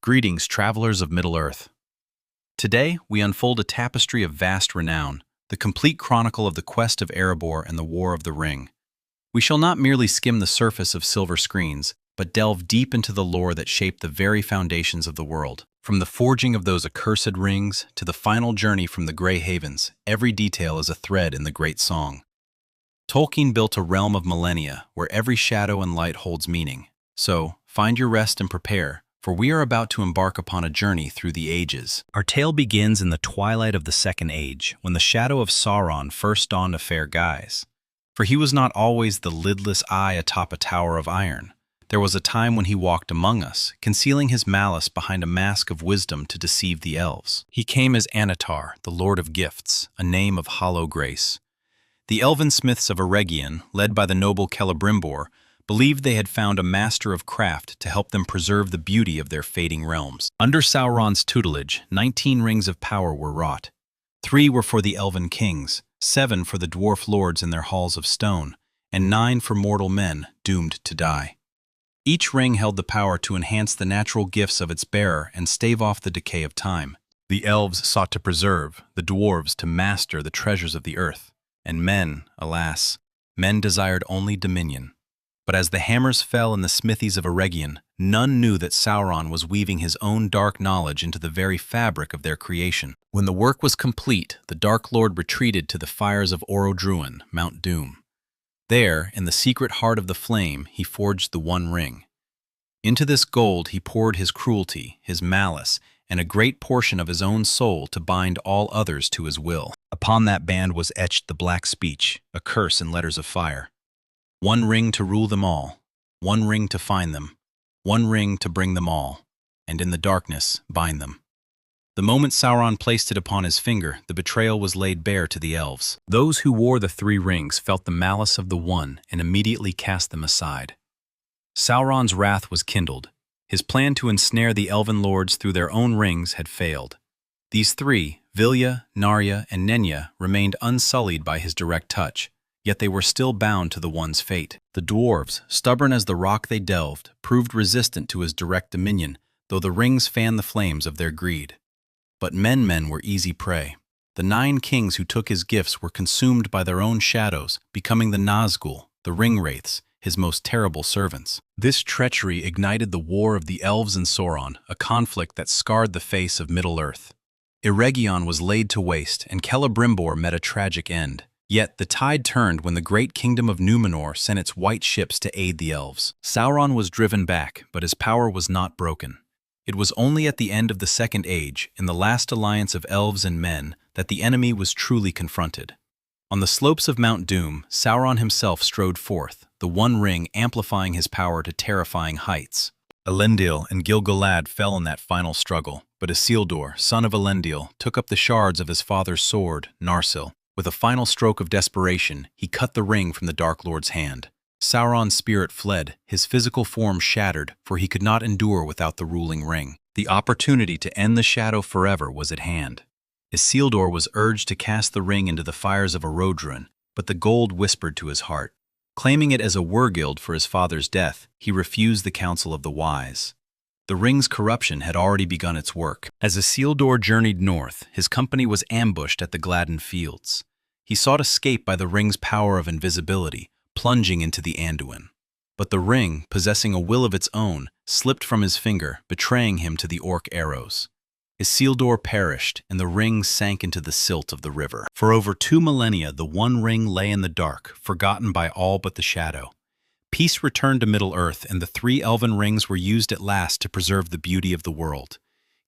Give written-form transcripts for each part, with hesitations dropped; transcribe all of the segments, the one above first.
Greetings, travelers of Middle-earth. Today, we unfold a tapestry of vast renown, the complete chronicle of the quest of Erebor and the War of the Ring. We shall not merely skim the surface of silver screens, but delve deep into the lore that shaped the very foundations of the world. From the forging of those accursed rings to the final journey from the Grey Havens, every detail is a thread in the great song. Tolkien built a realm of millennia where every shadow and light holds meaning. So, find your rest and prepare, for we are about to embark upon a journey through the ages. Our tale begins in the twilight of the Second Age, when the shadow of Sauron first donned a fair guise. For he was not always the lidless eye atop a tower of iron. There was a time when he walked among us, concealing his malice behind a mask of wisdom to deceive the elves. He came as Anatar, the Lord of Gifts, a name of hollow grace. The elven smiths of Eregion, led by the noble Celebrimbor, believed they had found a master of craft to help them preserve the beauty of their fading realms. Under Sauron's tutelage, 19 rings of power were wrought. 3 were for the elven kings, 7 for the dwarf lords in their halls of stone, and 9 for mortal men doomed to die. Each ring held the power to enhance the natural gifts of its bearer and stave off the decay of time. The elves sought to preserve, the dwarves to master the treasures of the earth, and men, alas, men desired only dominion. But as the hammers fell in the smithies of Eregion, none knew that Sauron was weaving his own dark knowledge into the very fabric of their creation. When the work was complete, the Dark Lord retreated to the fires of Orodruin, Mount Doom. There, in the secret heart of the flame, he forged the One Ring. Into this gold he poured his cruelty, his malice, and a great portion of his own soul to bind all others to his will. Upon that band was etched the Black Speech, a curse in letters of fire. One ring to rule them all, one ring to find them, one ring to bring them all, and in the darkness bind them. The moment Sauron placed it upon his finger, the betrayal was laid bare to the elves. Those who wore the 3 rings felt the malice of the one and immediately cast them aside. Sauron's wrath was kindled. His plan to ensnare the elven lords through their own rings had failed. These 3, Vilya, Narya, and Nenya, remained unsullied by his direct touch. Yet they were still bound to the One's fate. The dwarves, stubborn as the rock they delved, proved resistant to his direct dominion, though the rings fanned the flames of their greed. But men were easy prey. The 9 kings who took his gifts were consumed by their own shadows, becoming the Nazgul, the ringwraiths, his most terrible servants. This treachery ignited the war of the elves and Sauron, a conflict that scarred the face of Middle-earth. Eregion was laid to waste, and Celebrimbor met a tragic end. Yet the tide turned when the great kingdom of Numenor sent its white ships to aid the elves. Sauron was driven back, but his power was not broken. It was only at the end of the Second Age, in the last alliance of elves and men, that the enemy was truly confronted. On the slopes of Mount Doom, Sauron himself strode forth, the One Ring amplifying his power to terrifying heights. Elendil and Gil-galad fell in that final struggle, but Isildur, son of Elendil, took up the shards of his father's sword, Narsil. With a final stroke of desperation, he cut the ring from the Dark Lord's hand. Sauron's spirit fled, his physical form shattered, for he could not endure without the ruling ring. The opportunity to end the shadow forever was at hand. Isildur was urged to cast the ring into the fires of Orodruin, but the gold whispered to his heart. Claiming it as a wergild for his father's death, he refused the counsel of the wise. The ring's corruption had already begun its work. As Isildur journeyed north, his company was ambushed at the Gladden Fields. He sought escape by the ring's power of invisibility, plunging into the Anduin. But the ring, possessing a will of its own, slipped from his finger, betraying him to the orc arrows. Isildur perished, and the ring sank into the silt of the river. For over 2 millennia, the One Ring lay in the dark, forgotten by all but the shadow. Peace returned to Middle-earth, and the 3 elven rings were used at last to preserve the beauty of the world.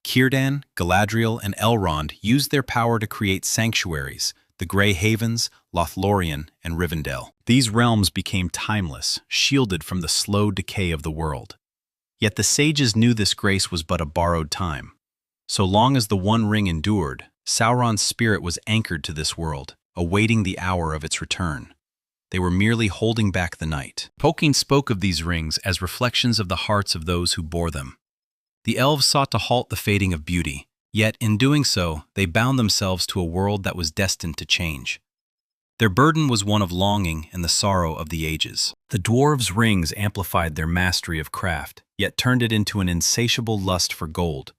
Círdan, Galadriel, and Elrond used their power to create sanctuaries, the Grey Havens, Lothlorien, and Rivendell. These realms became timeless, shielded from the slow decay of the world. Yet the sages knew this grace was but a borrowed time. So long as the One Ring endured, Sauron's spirit was anchored to this world, awaiting the hour of its return. They were merely holding back the night. Tolkien spoke of these rings as reflections of the hearts of those who bore them. The elves sought to halt the fading of beauty, yet in doing so, they bound themselves to a world that was destined to change. Their burden was one of longing and the sorrow of the ages. The dwarves' rings amplified their mastery of craft, yet turned it into an insatiable lust for gold.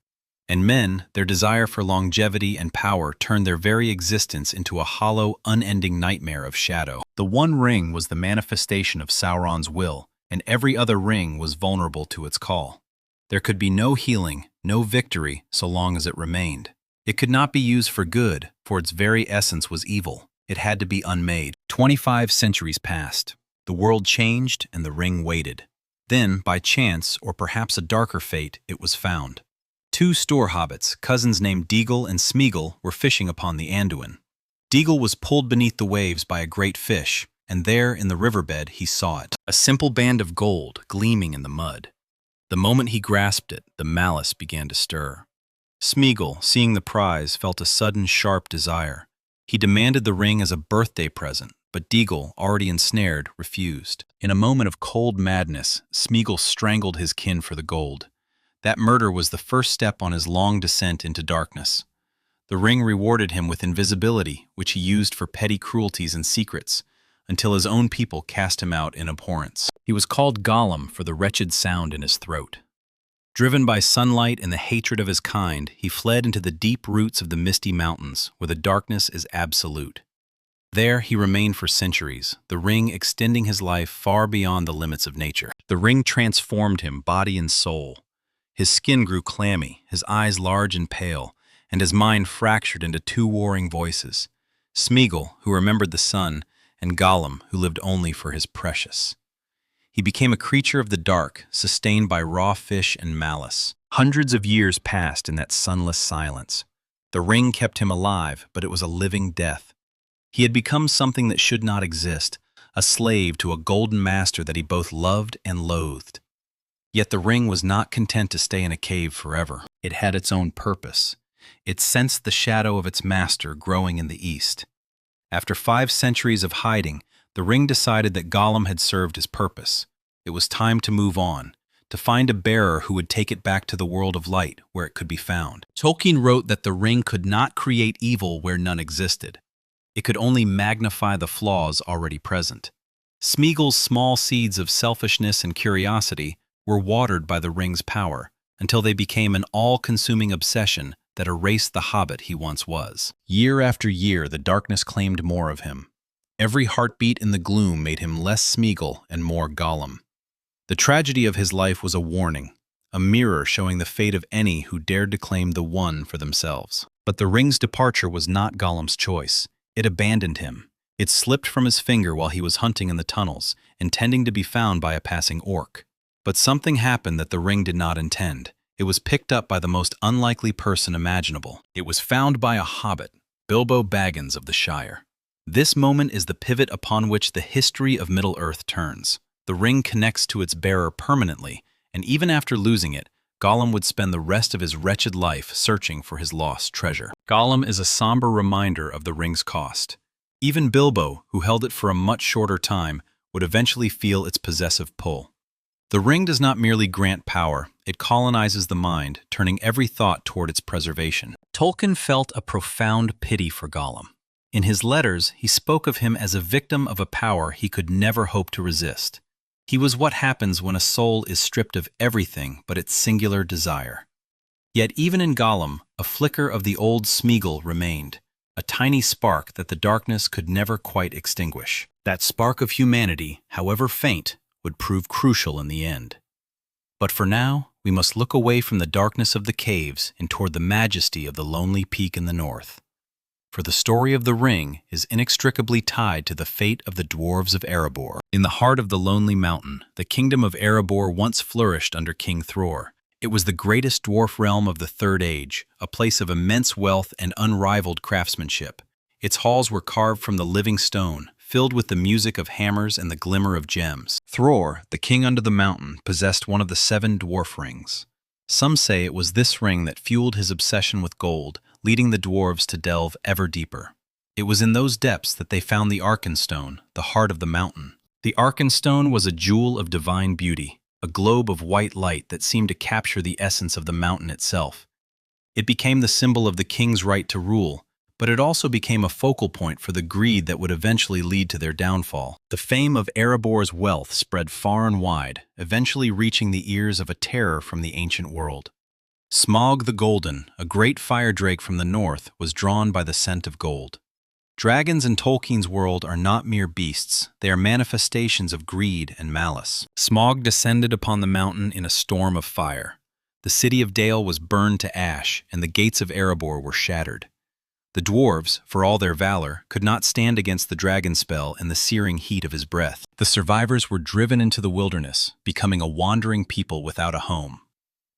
And men, their desire for longevity and power turned their very existence into a hollow, unending nightmare of shadow. The One Ring was the manifestation of Sauron's will, and every other ring was vulnerable to its call. There could be no healing, no victory, so long as it remained. It could not be used for good, for its very essence was evil. It had to be unmade. 25 centuries passed. The world changed, and the ring waited. Then, by chance, or perhaps a darker fate, it was found. Two store hobbits, cousins named Deagle and Smeagol, were fishing upon the Anduin. Deagle was pulled beneath the waves by a great fish, and there, in the riverbed, he saw it, a simple band of gold gleaming in the mud. The moment he grasped it, the malice began to stir. Smeagol, seeing the prize, felt a sudden, sharp desire. He demanded the ring as a birthday present, but Deagle, already ensnared, refused. In a moment of cold madness, Smeagol strangled his kin for the gold. That murder was the first step on his long descent into darkness. The ring rewarded him with invisibility, which he used for petty cruelties and secrets, until his own people cast him out in abhorrence. He was called Gollum for the wretched sound in his throat. Driven by sunlight and the hatred of his kind, he fled into the deep roots of the misty mountains, where the darkness is absolute. There he remained for centuries, the ring extending his life far beyond the limits of nature. The ring transformed him, body and soul. His skin grew clammy, his eyes large and pale, and his mind fractured into two warring voices, Smeagol, who remembered the sun, and Gollum, who lived only for his precious. He became a creature of the dark, sustained by raw fish and malice. Hundreds of years passed in that sunless silence. The ring kept him alive, but it was a living death. He had become something that should not exist, a slave to a golden master that he both loved and loathed. Yet the ring was not content to stay in a cave forever. It had its own purpose. It sensed the shadow of its master growing in the east. After 5 centuries of hiding, the ring decided that Gollum had served his purpose. It was time to move on, to find a bearer who would take it back to the world of light, where it could be found. Tolkien wrote that the ring could not create evil where none existed. It could only magnify the flaws already present. Smeagol's small seeds of selfishness and curiosity were watered by the ring's power, until they became an all-consuming obsession that erased the hobbit he once was. Year after year, the darkness claimed more of him. Every heartbeat in the gloom made him less Smeagol and more Gollum. The tragedy of his life was a warning, a mirror showing the fate of any who dared to claim the one for themselves. But the ring's departure was not Gollum's choice. It abandoned him. It slipped from his finger while he was hunting in the tunnels, intending to be found by a passing orc. But something happened that the ring did not intend. It was picked up by the most unlikely person imaginable. It was found by a hobbit, Bilbo Baggins of the Shire. This moment is the pivot upon which the history of Middle-earth turns. The ring connects to its bearer permanently, and even after losing it, Gollum would spend the rest of his wretched life searching for his lost treasure. Gollum is a somber reminder of the ring's cost. Even Bilbo, who held it for a much shorter time, would eventually feel its possessive pull. The ring does not merely grant power, it colonizes the mind, turning every thought toward its preservation. Tolkien felt a profound pity for Gollum. In his letters, he spoke of him as a victim of a power he could never hope to resist. He was what happens when a soul is stripped of everything but its singular desire. Yet even in Gollum, a flicker of the old Smeagol remained, a tiny spark that the darkness could never quite extinguish. That spark of humanity, however faint, would prove crucial in the end. But for now, we must look away from the darkness of the caves and toward the majesty of the lonely peak in the north. For the story of the ring is inextricably tied to the fate of the dwarves of Erebor. In the heart of the lonely mountain, the kingdom of Erebor once flourished under King Thror. It was the greatest dwarf realm of the Third Age, a place of immense wealth and unrivaled craftsmanship. Its halls were carved from the living stone, filled with the music of hammers and the glimmer of gems. Thror, the king under the mountain, possessed one of the 7 dwarf rings. Some say it was this ring that fueled his obsession with gold, leading the dwarves to delve ever deeper. It was in those depths that they found the Arkenstone, the heart of the mountain. The Arkenstone was a jewel of divine beauty, a globe of white light that seemed to capture the essence of the mountain itself. It became the symbol of the king's right to rule, but it also became a focal point for the greed that would eventually lead to their downfall. The fame of Erebor's wealth spread far and wide, eventually reaching the ears of a terror from the ancient world. Smaug the Golden, a great fire drake from the north, was drawn by the scent of gold. Dragons in Tolkien's world are not mere beasts, they are manifestations of greed and malice. Smaug descended upon the mountain in a storm of fire. The city of Dale was burned to ash, and the gates of Erebor were shattered. The dwarves, for all their valor, could not stand against the dragon spell and the searing heat of his breath. The survivors were driven into the wilderness, becoming a wandering people without a home.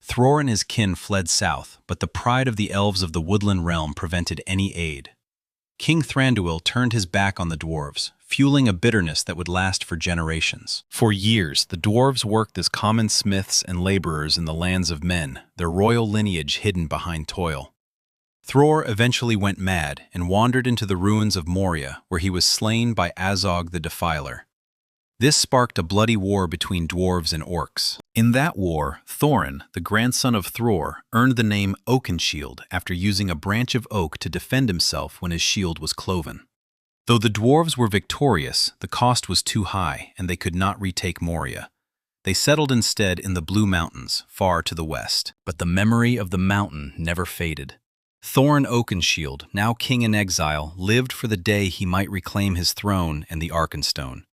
Thror and his kin fled south, but the pride of the elves of the woodland realm prevented any aid. King Thranduil turned his back on the dwarves, fueling a bitterness that would last for generations. For years, the dwarves worked as common smiths and laborers in the lands of men, their royal lineage hidden behind toil. Thror eventually went mad and wandered into the ruins of Moria, where he was slain by Azog the Defiler. This sparked a bloody war between dwarves and orcs. In that war, Thorin, the grandson of Thror, earned the name Oakenshield after using a branch of oak to defend himself when his shield was cloven. Though the dwarves were victorious, the cost was too high, and they could not retake Moria. They settled instead in the Blue Mountains, far to the west. But the memory of the mountain never faded. Thorin Oakenshield, now king in exile, lived for the day he might reclaim his throne and the Arkenstone.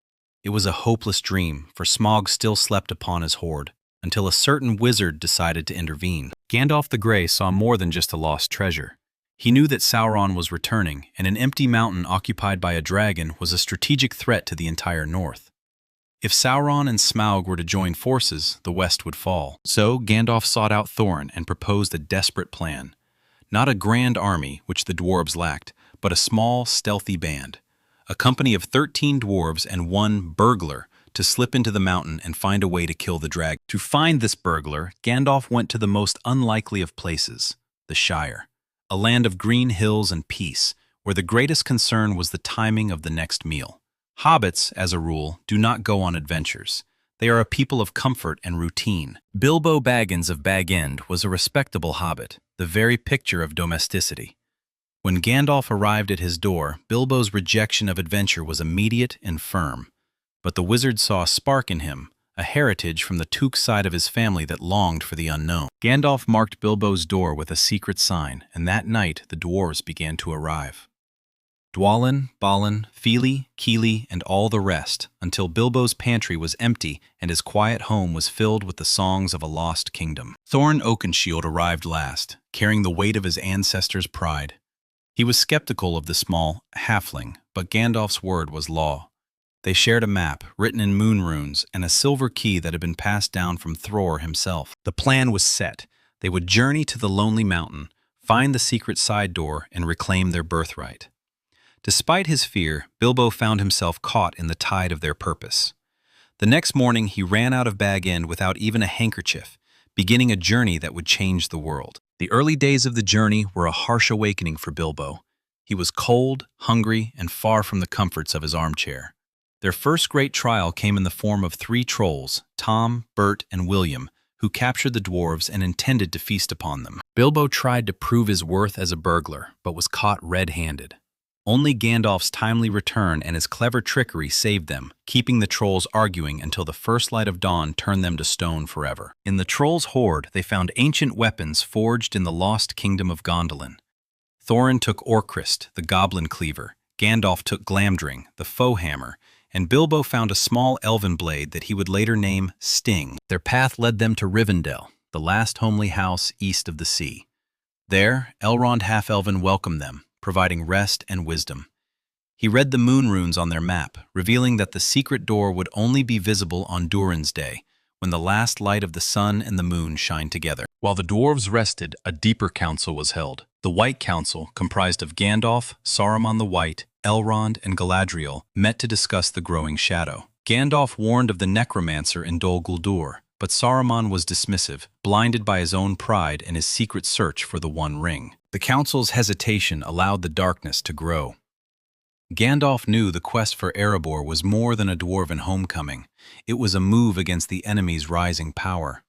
It was a hopeless dream, for Smaug still slept upon his hoard, until a certain wizard decided to intervene. Gandalf the Grey saw more than just a lost treasure. He knew that Sauron was returning, and an empty mountain occupied by a dragon was a strategic threat to the entire north. If Sauron and Smaug were to join forces, the west would fall. So Gandalf sought out Thorin and proposed a desperate plan. Not a grand army, which the dwarves lacked, but a small, stealthy band. A company of 13 dwarves and one burglar to slip into the mountain and find a way to kill the dragon. To find this burglar, Gandalf went to the most unlikely of places, the Shire, a land of green hills and peace, where the greatest concern was the timing of the next meal. Hobbits, as a rule, do not go on adventures. They are a people of comfort and routine. Bilbo Baggins of Bag End was a respectable hobbit, the very picture of domesticity. When Gandalf arrived at his door, Bilbo's rejection of adventure was immediate and firm. But the wizard saw a spark in him, a heritage from the Took side of his family that longed for the unknown. Gandalf marked Bilbo's door with a secret sign, and that night the dwarves began to arrive. Dwalin, Balin, Fili, Kili, and all the rest, until Bilbo's pantry was empty and his quiet home was filled with the songs of a lost kingdom. Thorin Oakenshield arrived last, carrying the weight of his ancestors' pride. He was skeptical of the small halfling, but Gandalf's word was law. They shared a map, written in moon runes, and a silver key that had been passed down from Thror himself. The plan was set. They would journey to the Lonely Mountain, find the secret side door, and reclaim their birthright. Despite his fear, Bilbo found himself caught in the tide of their purpose. The next morning, he ran out of Bag End without even a handkerchief, beginning a journey that would change the world. The early days of the journey were a harsh awakening for Bilbo. He was cold, hungry, and far from the comforts of his armchair. Their first great trial came in the form of 3 trolls, Tom, Bert, and William, who captured the dwarves and intended to feast upon them. Bilbo tried to prove his worth as a burglar, but was caught red-handed. Only Gandalf's timely return and his clever trickery saved them, keeping the trolls arguing until the first light of dawn turned them to stone forever. In the trolls' hoard, they found ancient weapons forged in the lost kingdom of Gondolin. Thorin took Orcrist, the goblin cleaver, Gandalf took Glamdring, the foe hammer, and Bilbo found a small elven blade that he would later name Sting. Their path led them to Rivendell, the last homely house east of the sea. There, Elrond Half-Elven welcomed them, providing rest and wisdom. He read the moon runes on their map, revealing that the secret door would only be visible on Durin's Day, when the last light of the sun and the moon shine together. While the dwarves rested, a deeper council was held. The White Council, comprised of Gandalf, Saruman the White, Elrond, and Galadriel, met to discuss the growing shadow. Gandalf warned of the necromancer in Dol Guldur, but Saruman was dismissive, blinded by his own pride and his secret search for the One Ring. The council's hesitation allowed the darkness to grow. Gandalf knew the quest for Erebor was more than a dwarven homecoming. It was a move against the enemy's rising power.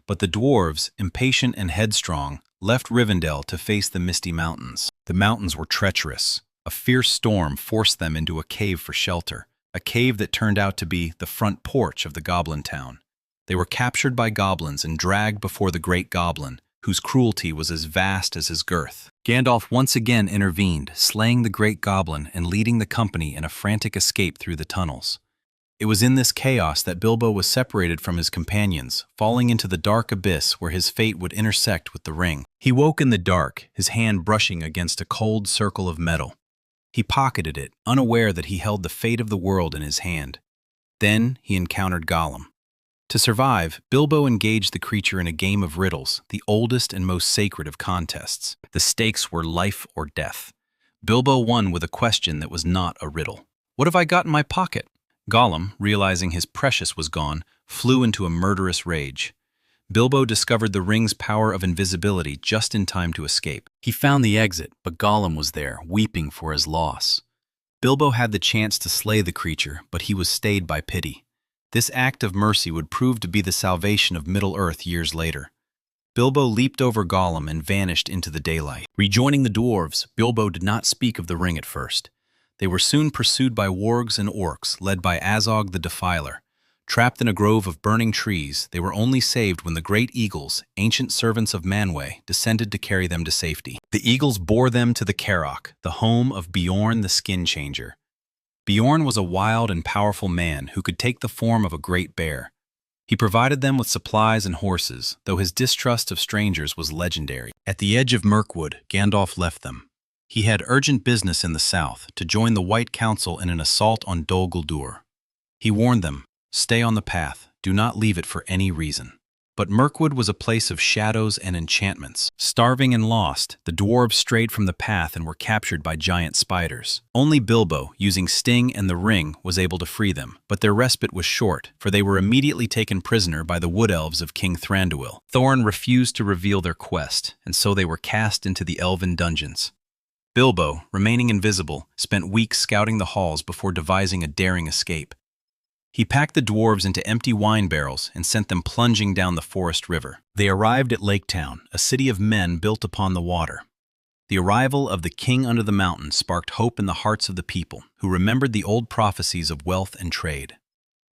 But the dwarves, impatient and headstrong, left Rivendell to face the misty mountains. The mountains were treacherous. A fierce storm forced them into a cave for shelter, a cave that turned out to be the front porch of the goblin town. They were captured by goblins and dragged before the great goblin, whose cruelty was as vast as his girth. Gandalf once again intervened, slaying the great goblin and leading the company in a frantic escape through the tunnels. It was in this chaos that Bilbo was separated from his companions, falling into the dark abyss where his fate would intersect with the ring. He woke in the dark, his hand brushing against a cold circle of metal. He pocketed it, unaware that he held the fate of the world in his hand. Then he encountered Gollum. To survive, Bilbo engaged the creature in a game of riddles, the oldest and most sacred of contests. The stakes were life or death. Bilbo won with a question that was not a riddle. "What have I got in my pocket?" Gollum, realizing his precious was gone, flew into a murderous rage. Bilbo discovered the ring's power of invisibility just in time to escape. He found the exit, but Gollum was there, weeping for his loss. Bilbo had the chance to slay the creature, but he was stayed by pity. This act of mercy would prove to be the salvation of Middle-earth years later. Bilbo leaped over Gollum and vanished into the daylight. Rejoining the dwarves, Bilbo did not speak of the ring at first. They were soon pursued by wargs and orcs, led by Azog the Defiler. Trapped in a grove of burning trees, they were only saved when the great eagles, ancient servants of Manwë, descended to carry them to safety. The eagles bore them to the Carrock, the home of Beorn the Skin Changer. Beorn was a wild and powerful man who could take the form of a great bear. He provided them with supplies and horses, though his distrust of strangers was legendary. At the edge of Mirkwood, Gandalf left them. He had urgent business in the south, to join the White Council in an assault on Dol Guldur. He warned them, "Stay on the path, do not leave it for any reason." But Mirkwood was a place of shadows and enchantments. Starving and lost, the dwarves strayed from the path and were captured by giant spiders. Only Bilbo, using Sting and the ring, was able to free them, but their respite was short, for they were immediately taken prisoner by the wood elves of King Thranduil. Thorin refused to reveal their quest, and so they were cast into the elven dungeons. Bilbo, remaining invisible, spent weeks scouting the halls before devising a daring escape. He packed the dwarves into empty wine barrels and sent them plunging down the forest river. They arrived at Lake Town, a city of men built upon the water. The arrival of the King under the mountain sparked hope in the hearts of the people, who remembered the old prophecies of wealth and trade.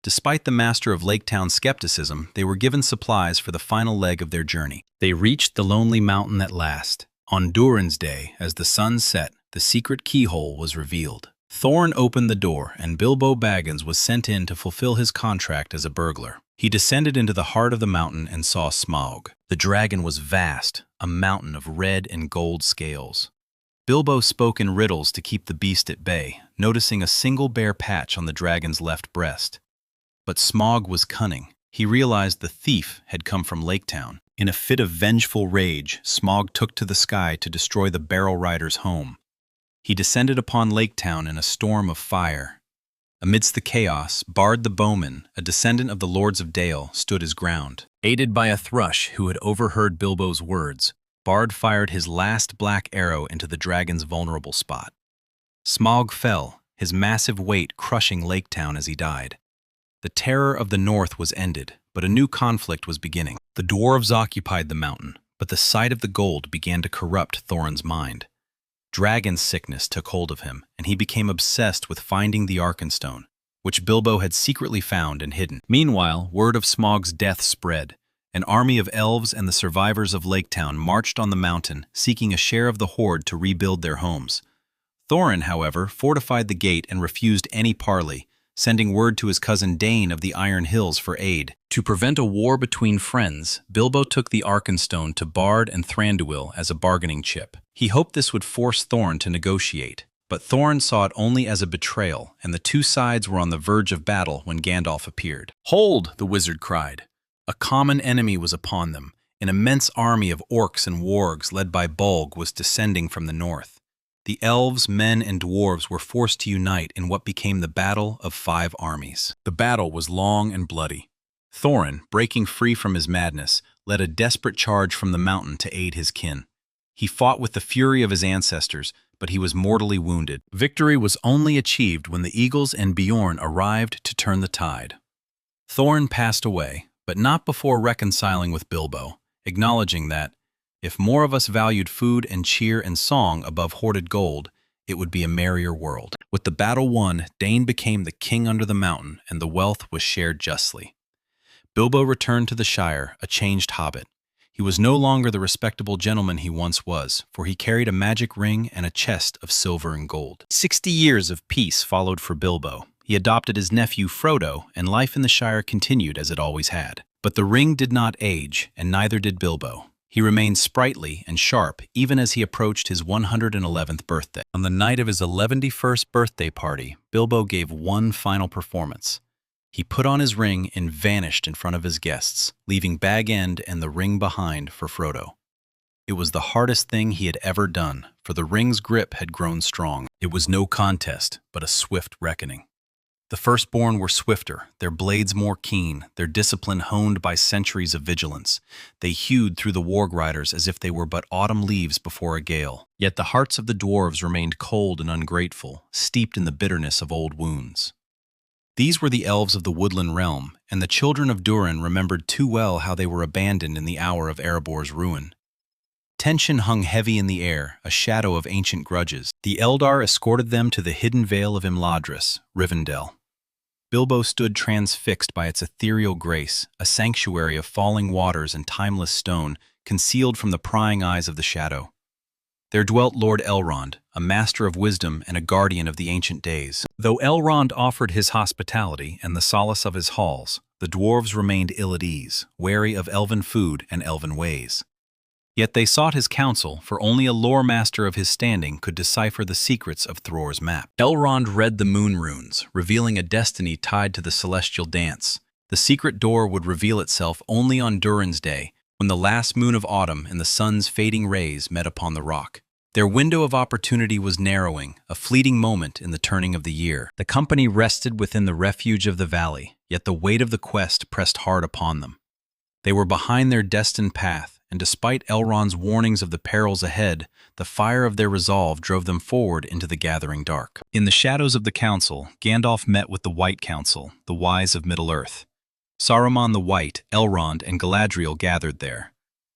Despite the master of Lake Town's skepticism, they were given supplies for the final leg of their journey. They reached the lonely mountain at last. On Durin's day, as the sun set, the secret keyhole was revealed. Thorin opened the door, and Bilbo Baggins was sent in to fulfill his contract as a burglar. He descended into the heart of the mountain and saw Smaug. The dragon was vast, a mountain of red and gold scales. Bilbo spoke in riddles to keep the beast at bay, noticing a single bare patch on the dragon's left breast. But Smaug was cunning. He realized the thief had come from Lake Town. In a fit of vengeful rage, Smaug took to the sky to destroy the Barrel Rider's home. He descended upon Lake Town in a storm of fire. Amidst the chaos, Bard the Bowman, a descendant of the Lords of Dale, stood his ground. Aided by a thrush who had overheard Bilbo's words, Bard fired his last black arrow into the dragon's vulnerable spot. Smaug fell, his massive weight crushing Lake Town as he died. The terror of the north was ended, but a new conflict was beginning. The dwarves occupied the mountain, but the sight of the gold began to corrupt Thorin's mind. Dragon sickness took hold of him, and he became obsessed with finding the Arkenstone, which Bilbo had secretly found and hidden. Meanwhile, word of Smaug's death spread. An army of elves and the survivors of Lake Town marched on the mountain, seeking a share of the horde to rebuild their homes. Thorin, however, fortified the gate and refused any parley, sending word to his cousin Dane of the Iron Hills for aid. To prevent a war between friends, Bilbo took the Arkenstone to Bard and Thranduil as a bargaining chip. He hoped this would force Thorin to negotiate, but Thorin saw it only as a betrayal, and the two sides were on the verge of battle when Gandalf appeared. "Hold!" the wizard cried. A common enemy was upon them. An immense army of orcs and wargs led by Bolg was descending from the north. The elves, men, and dwarves were forced to unite in what became the Battle of Five Armies. The battle was long and bloody. Thorin, breaking free from his madness, led a desperate charge from the mountain to aid his kin. He fought with the fury of his ancestors, but he was mortally wounded. Victory was only achieved when the eagles and Beorn arrived to turn the tide. Thorin passed away, but not before reconciling with Bilbo, acknowledging that, If more of us valued food and cheer and song above hoarded gold, it would be a merrier world. With the battle won, Dane became the king under the mountain, and the wealth was shared justly. Bilbo returned to the Shire, a changed hobbit. He was no longer the respectable gentleman he once was, for he carried a magic ring and a chest of silver and gold. 60 years of peace followed for Bilbo. He adopted his nephew Frodo, and life in the Shire continued as it always had. But the ring did not age, and neither did Bilbo. He remained sprightly and sharp even as he approached his 111th birthday. On the night of his 111st birthday party, Bilbo gave one final performance. He put on his ring and vanished in front of his guests, leaving Bag End and the ring behind for Frodo. It was the hardest thing he had ever done, for the ring's grip had grown strong. It was no contest, but a swift reckoning. The firstborn were swifter, their blades more keen, their discipline honed by centuries of vigilance. They hewed through the warg riders as if they were but autumn leaves before a gale. Yet the hearts of the dwarves remained cold and ungrateful, steeped in the bitterness of old wounds. These were the elves of the woodland realm, and the children of Durin remembered too well how they were abandoned in the hour of Erebor's ruin. Tension hung heavy in the air, a shadow of ancient grudges. The Eldar escorted them to the hidden vale of Imladris, Rivendell. Bilbo stood transfixed by its ethereal grace, a sanctuary of falling waters and timeless stone, concealed from the prying eyes of the shadow. There dwelt Lord Elrond, a master of wisdom and a guardian of the ancient days. Though Elrond offered his hospitality and the solace of his halls, the dwarves remained ill at ease, wary of elven food and elven ways. Yet they sought his counsel, for only a lore master of his standing could decipher the secrets of Thror's map. Elrond read the moon runes, revealing a destiny tied to the celestial dance. The secret door would reveal itself only on Durin's day, when the last moon of autumn and the sun's fading rays met upon the rock. Their window of opportunity was narrowing, a fleeting moment in the turning of the year. The company rested within the refuge of the valley, yet the weight of the quest pressed hard upon them. They were behind their destined path, and despite Elrond's warnings of the perils ahead, the fire of their resolve drove them forward into the gathering dark. In the shadows of the council, Gandalf met with the White Council, the wise of Middle-earth. Saruman the White, Elrond, and Galadriel gathered there.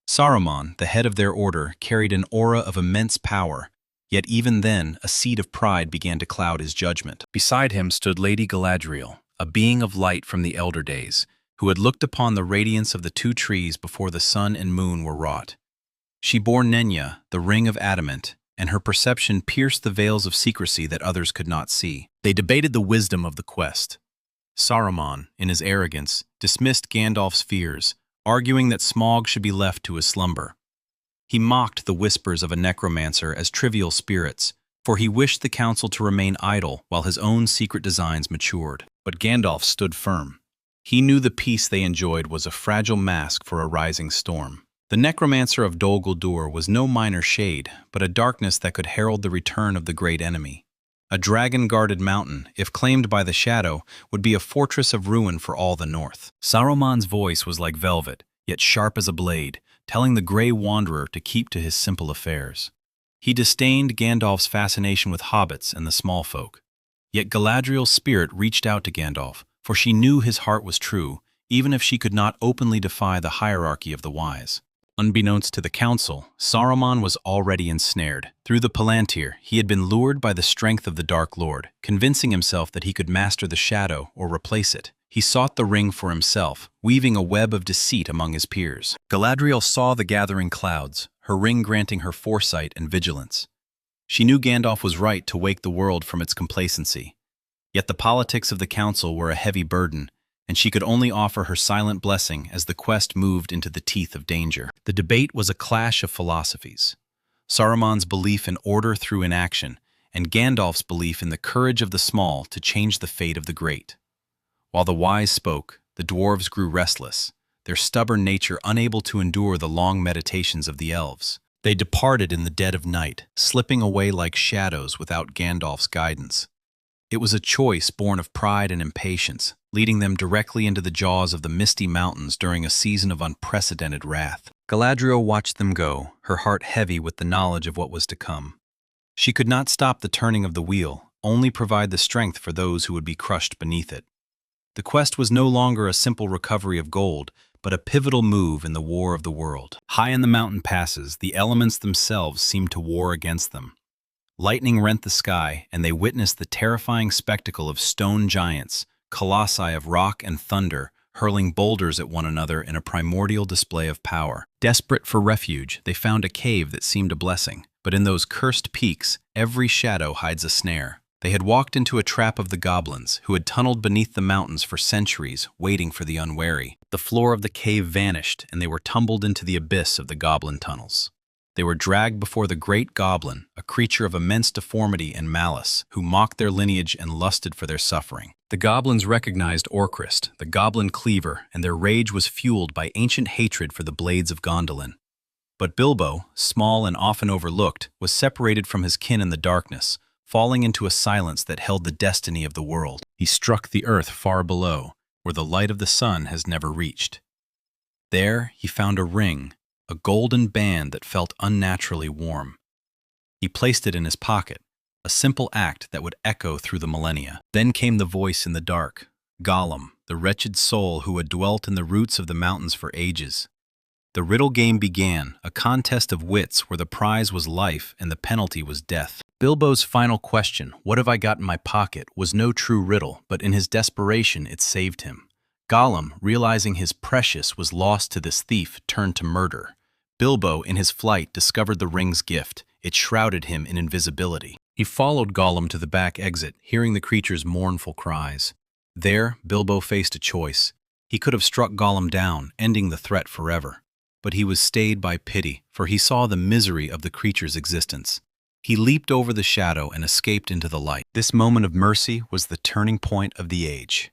Saruman, the head of their order, carried an aura of immense power, yet even then a seed of pride began to cloud his judgment. Beside him stood Lady Galadriel, a being of light from the elder days, who had looked upon the radiance of the two trees before the sun and moon were wrought. She bore Nenya, the ring of adamant, and her perception pierced the veils of secrecy that others could not see. They debated the wisdom of the quest. Saruman, in his arrogance, dismissed Gandalf's fears, arguing that Smaug should be left to his slumber. He mocked the whispers of a necromancer as trivial spirits, for he wished the council to remain idle while his own secret designs matured. But Gandalf stood firm. He knew the peace they enjoyed was a fragile mask for a rising storm. The necromancer of Dol Guldur was no minor shade, but a darkness that could herald the return of the great enemy. A dragon-guarded mountain, if claimed by the shadow, would be a fortress of ruin for all the north. Saruman's voice was like velvet, yet sharp as a blade, telling the Grey Wanderer to keep to his simple affairs. He disdained Gandalf's fascination with hobbits and the small folk. Yet Galadriel's spirit reached out to Gandalf, for she knew his heart was true, even if she could not openly defy the hierarchy of the wise. Unbeknownst to the council, Saruman was already ensnared. Through the Palantir, he had been lured by the strength of the Dark Lord, convincing himself that he could master the shadow or replace it. He sought the ring for himself, weaving a web of deceit among his peers. Galadriel saw the gathering clouds, her ring granting her foresight and vigilance. She knew Gandalf was right to wake the world from its complacency. Yet the politics of the council were a heavy burden, and she could only offer her silent blessing as the quest moved into the teeth of danger. The debate was a clash of philosophies. Saruman's belief in order through inaction, and Gandalf's belief in the courage of the small to change the fate of the great. While the wise spoke, the dwarves grew restless, their stubborn nature unable to endure the long meditations of the elves. They departed in the dead of night, slipping away like shadows without Gandalf's guidance. It was a choice born of pride and impatience, leading them directly into the jaws of the misty mountains during a season of unprecedented wrath. Galadriel watched them go, her heart heavy with the knowledge of what was to come. She could not stop the turning of the wheel, only provide the strength for those who would be crushed beneath it. The quest was no longer a simple recovery of gold, but a pivotal move in the War of the World. High in the mountain passes, the elements themselves seemed to war against them. Lightning rent the sky, and they witnessed the terrifying spectacle of stone giants, colossi of rock and thunder, hurling boulders at one another in a primordial display of power. Desperate for refuge, they found a cave that seemed a blessing, but in those cursed peaks, every shadow hides a snare. They had walked into a trap of the goblins, who had tunneled beneath the mountains for centuries, waiting for the unwary. The floor of the cave vanished, and they were tumbled into the abyss of the goblin tunnels. They were dragged before the great goblin, a creature of immense deformity and malice, who mocked their lineage and lusted for their suffering. The goblins recognized Orcrist, the goblin cleaver, and their rage was fueled by ancient hatred for the blades of Gondolin. But Bilbo, small and often overlooked, was separated from his kin in the darkness, falling into a silence that held the destiny of the world. He struck the earth far below, where the light of the sun has never reached. There he found a ring, a golden band that felt unnaturally warm. He placed it in his pocket, a simple act that would echo through the millennia. Then came the voice in the dark, Gollum, the wretched soul who had dwelt in the roots of the mountains for ages. The riddle game began, a contest of wits where the prize was life and the penalty was death. Bilbo's final question, "What have I got in my pocket?" was no true riddle, but in his desperation it saved him. Gollum, realizing his precious was lost to this thief, turned to murder. Bilbo, in his flight, discovered the ring's gift. It shrouded him in invisibility. He followed Gollum to the back exit, hearing the creature's mournful cries. There, Bilbo faced a choice. He could have struck Gollum down, ending the threat forever. But he was stayed by pity, for he saw the misery of the creature's existence. He leaped over the shadow and escaped into the light. This moment of mercy was the turning point of the age.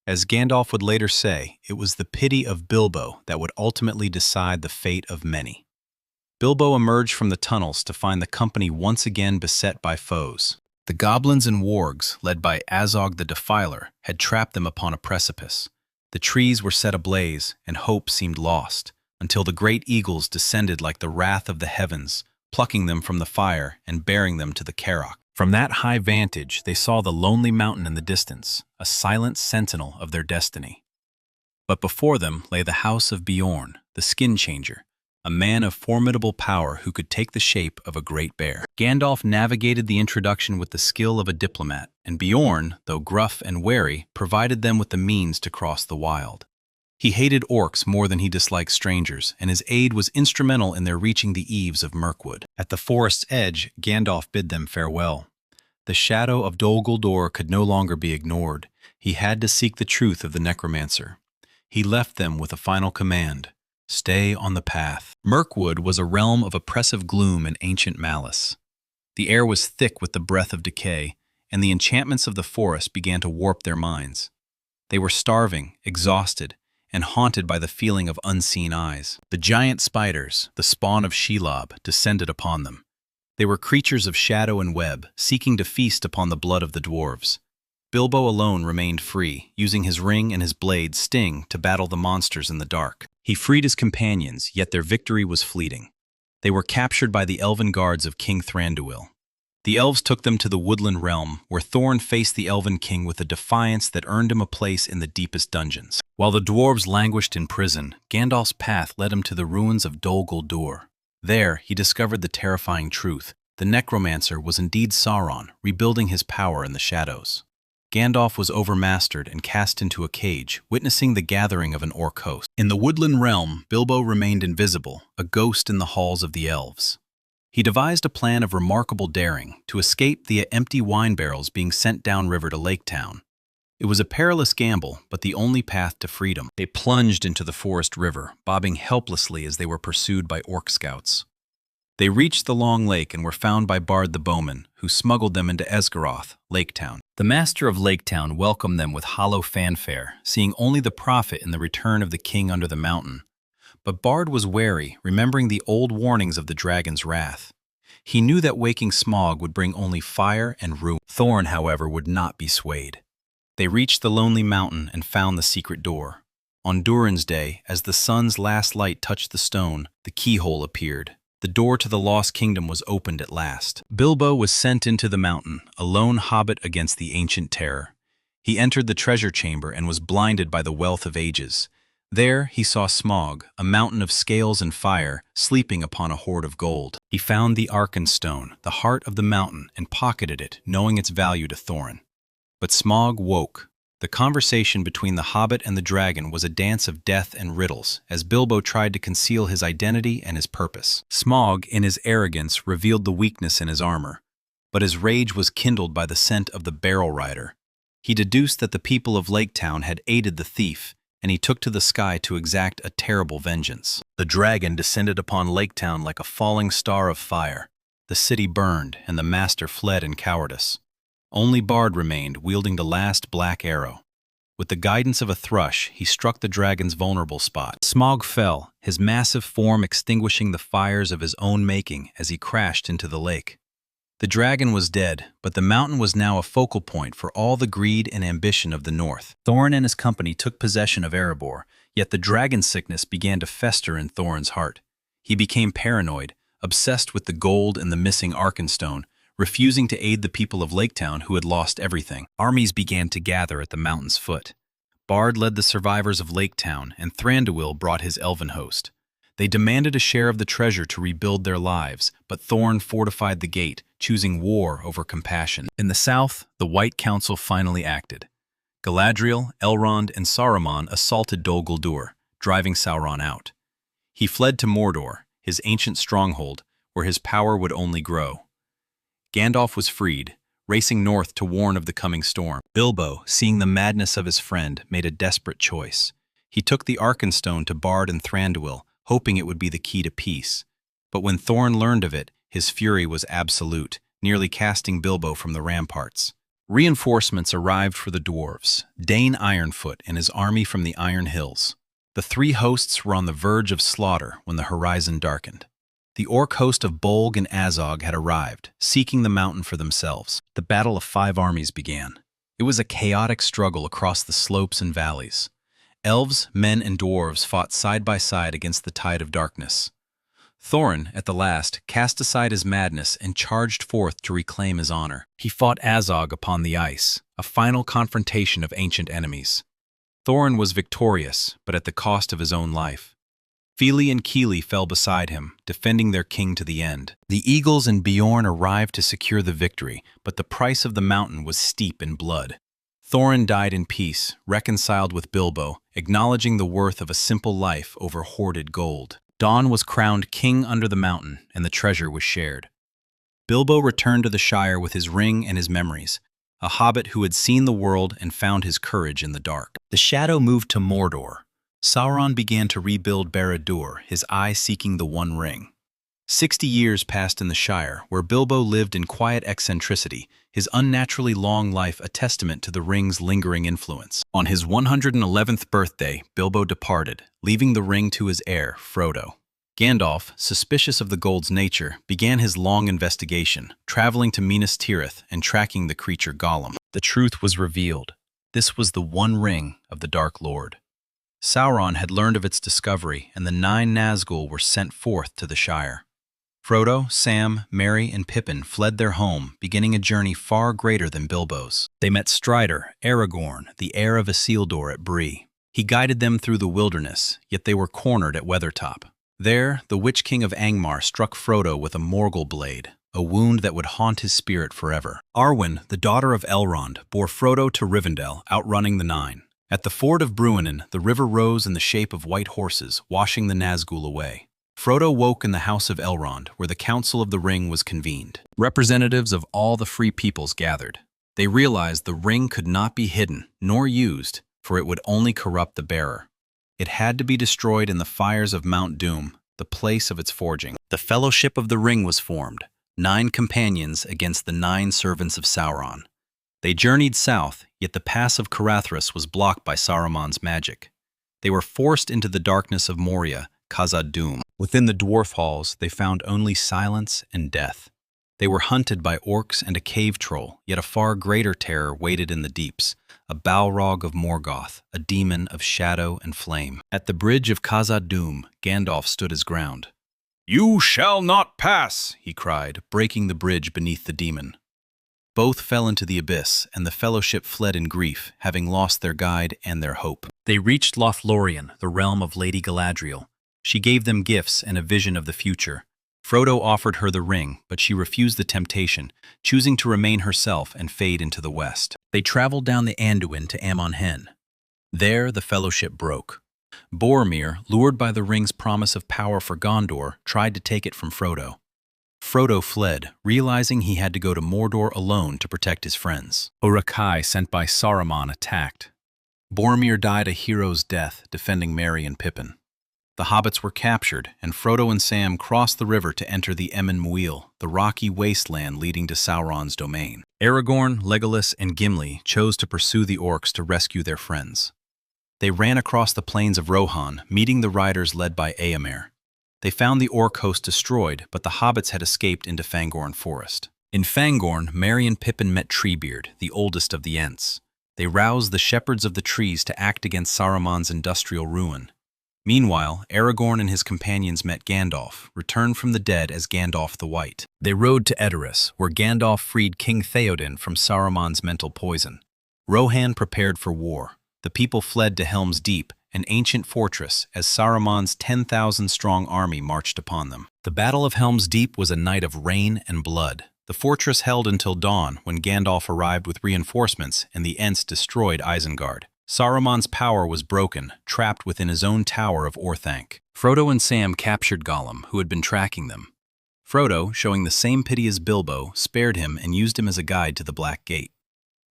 As Gandalf would later say, it was the pity of Bilbo that would ultimately decide the fate of many. Bilbo emerged from the tunnels to find the company once again beset by foes. The goblins and wargs, led by Azog the Defiler, had trapped them upon a precipice. The trees were set ablaze, and hope seemed lost, until the great eagles descended like the wrath of the heavens, plucking them from the fire and bearing them to the Carrock. From that high vantage, they saw the lonely mountain in the distance, a silent sentinel of their destiny. But before them lay the house of Beorn, the skin changer, a man of formidable power who could take the shape of a great bear. Gandalf navigated the introduction with the skill of a diplomat, and Beorn, though gruff and wary, provided them with the means to cross the wild. He hated orcs more than he disliked strangers, and his aid was instrumental in their reaching the eaves of Mirkwood. At the forest's edge, Gandalf bid them farewell. The shadow of Dol Guldur could no longer be ignored. He had to seek the truth of the necromancer. He left them with a final command: stay on the path. Mirkwood was a realm of oppressive gloom and ancient malice. The air was thick with the breath of decay, and the enchantments of the forest began to warp their minds. They were starving, exhausted, and haunted by the feeling of unseen eyes. The giant spiders, the spawn of Shelob, descended upon them. They were creatures of shadow and web, seeking to feast upon the blood of the dwarves. Bilbo alone remained free, using his ring and his blade Sting to battle the monsters in the dark. He freed his companions, yet their victory was fleeting. They were captured by the elven guards of King Thranduil. The elves took them to the woodland realm, where Thorin faced the elven king with a defiance that earned him a place in the deepest dungeons. While the dwarves languished in prison, Gandalf's path led him to the ruins of Dol Guldur. There, he discovered the terrifying truth. The necromancer was indeed Sauron, rebuilding his power in the shadows. Gandalf was overmastered and cast into a cage, witnessing the gathering of an orc host. In the woodland realm, Bilbo remained invisible, a ghost in the halls of the elves. He devised a plan of remarkable daring to escape the empty wine barrels being sent downriver to Lake Town. It was a perilous gamble, but the only path to freedom. They plunged into the forest river, bobbing helplessly as they were pursued by orc scouts. They reached the long lake and were found by Bard the Bowman, who smuggled them into Esgaroth, Lake Town. The master of Lake Town welcomed them with hollow fanfare, seeing only the profit in the return of the king under the mountain. But Bard was wary, remembering the old warnings of the dragon's wrath. He knew that waking Smaug would bring only fire and ruin. Thorin, however, would not be swayed. They reached the lonely mountain and found the secret door. On Durin's day, as the sun's last light touched the stone, the keyhole appeared. The door to the Lost Kingdom was opened at last. Bilbo was sent into the mountain, a lone hobbit against the ancient terror. He entered the treasure chamber and was blinded by the wealth of ages. There he saw Smaug, a mountain of scales and fire, sleeping upon a hoard of gold. He found the Arkenstone, the heart of the mountain, and pocketed it, knowing its value to Thorin. But Smaug woke. The conversation between the Hobbit and the dragon was a dance of death and riddles, as Bilbo tried to conceal his identity and his purpose. Smaug, in his arrogance, revealed the weakness in his armor, but his rage was kindled by the scent of the barrel rider. He deduced that the people of Lake Town had aided the thief, and he took to the sky to exact a terrible vengeance. The dragon descended upon Lake Town like a falling star of fire. The city burned, and the master fled in cowardice. Only Bard remained, wielding the last black arrow. With the guidance of a thrush, he struck the dragon's vulnerable spot. Smaug fell, his massive form extinguishing the fires of his own making as he crashed into the lake. The dragon was dead, but the mountain was now a focal point for all the greed and ambition of the north. Thorin and his company took possession of Erebor, yet the dragon sickness began to fester in Thorin's heart. He became paranoid, obsessed with the gold and the missing Arkenstone, refusing to aid the people of Lake Town who had lost everything. Armies began to gather at the mountain's foot. Bard led the survivors of Lake Town, and Thranduil brought his elven host. They demanded a share of the treasure to rebuild their lives, but Thorin fortified the gate, choosing war over compassion. In the south, the White Council finally acted. Galadriel, Elrond, and Saruman assaulted Dol Guldur, driving Sauron out. He fled to Mordor, his ancient stronghold, where his power would only grow. Gandalf was freed, racing north to warn of the coming storm. Bilbo, seeing the madness of his friend, made a desperate choice. He took the Arkenstone to Bard and Thranduil, hoping it would be the key to peace. But when Thorin learned of it, his fury was absolute, nearly casting Bilbo from the ramparts. Reinforcements arrived for the dwarves, Dane Ironfoot and his army from the Iron Hills. The three hosts were on the verge of slaughter when the horizon darkened. The orc host of Bolg and Azog had arrived, seeking the mountain for themselves. The battle of 5 armies began. It was a chaotic struggle across the slopes and valleys. Elves, men, and dwarves fought side by side against the tide of darkness. Thorin, at the last, cast aside his madness and charged forth to reclaim his honor. He fought Azog upon the ice, a final confrontation of ancient enemies. Thorin was victorious, but at the cost of his own life. Fili and Kili fell beside him, defending their king to the end. The Eagles and Beorn arrived to secure the victory, but the price of the mountain was steep in blood. Thorin died in peace, reconciled with Bilbo, acknowledging the worth of a simple life over hoarded gold. Dawn was crowned king under the mountain, and the treasure was shared. Bilbo returned to the Shire with his ring and his memories, a hobbit who had seen the world and found his courage in the dark. The shadow moved to Mordor. Sauron began to rebuild Barad-dûr, his eye seeking the One Ring. 60 years passed in the Shire, where Bilbo lived in quiet eccentricity, his unnaturally long life a testament to the ring's lingering influence. On his 111th birthday, Bilbo departed, leaving the ring to his heir, Frodo. Gandalf, suspicious of the gold's nature, began his long investigation, traveling to Minas Tirith and tracking the creature Gollum. The truth was revealed. This was the One Ring of the Dark Lord. Sauron had learned of its discovery, and the 9 Nazgûl were sent forth to the Shire. Frodo, Sam, Merry, and Pippin fled their home, beginning a journey far greater than Bilbo's. They met Strider, Aragorn, the heir of Isildur at Bree. He guided them through the wilderness, yet they were cornered at Weathertop. There, the Witch King of Angmar struck Frodo with a Morgul blade, a wound that would haunt his spirit forever. Arwen, the daughter of Elrond, bore Frodo to Rivendell, outrunning the 9. At the ford of Bruinen, the river rose in the shape of white horses, washing the Nazgûl away. Frodo woke in the house of Elrond, where the Council of the Ring was convened. Representatives of all the free peoples gathered. They realized the ring could not be hidden, nor used, for it would only corrupt the bearer. It had to be destroyed in the fires of Mount Doom, the place of its forging. The Fellowship of the Ring was formed, 9 companions against the 9 servants of Sauron. They journeyed south, yet the pass of Carathras was blocked by Saruman's magic. They were forced into the darkness of Moria, Khazad-dûm. Within the dwarf halls, they found only silence and death. They were hunted by orcs and a cave troll, yet a far greater terror waited in the deeps, a Balrog of Morgoth, a demon of shadow and flame. At the bridge of Khazad-dûm, Gandalf stood his ground. "You shall not pass," he cried, breaking the bridge beneath the demon. Both fell into the abyss, and the Fellowship fled in grief, having lost their guide and their hope. They reached Lothlorien, the realm of Lady Galadriel. She gave them gifts and a vision of the future. Frodo offered her the ring, but she refused the temptation, choosing to remain herself and fade into the west. They traveled down the Anduin to Amon Hen. There the fellowship broke. Boromir, lured by the ring's promise of power for Gondor, tried to take it from Frodo. Frodo fled, realizing he had to go to Mordor alone to protect his friends. Uruk-hai, sent by Saruman, attacked. Boromir died a hero's death, defending Merry and Pippin. The hobbits were captured, and Frodo and Sam crossed the river to enter the Emyn Muil, the rocky wasteland leading to Sauron's domain. Aragorn, Legolas, and Gimli chose to pursue the orcs to rescue their friends. They ran across the plains of Rohan, meeting the riders led by Éomer. They found the orc host destroyed, but the hobbits had escaped into Fangorn Forest. In Fangorn, Merry and Pippin met Treebeard, the oldest of the Ents. They roused the shepherds of the trees to act against Saruman's industrial ruin. Meanwhile, Aragorn and his companions met Gandalf, returned from the dead as Gandalf the White. They rode to Edoras, where Gandalf freed King Theoden from Saruman's mental poison. Rohan prepared for war. The people fled to Helm's Deep, an ancient fortress, as Saruman's 10,000-strong army marched upon them. The Battle of Helm's Deep was a night of rain and blood. The fortress held until dawn, when Gandalf arrived with reinforcements and the Ents destroyed Isengard. Saruman's power was broken, trapped within his own tower of Orthanc. Frodo and Sam captured Gollum, who had been tracking them. Frodo, showing the same pity as Bilbo, spared him and used him as a guide to the Black Gate.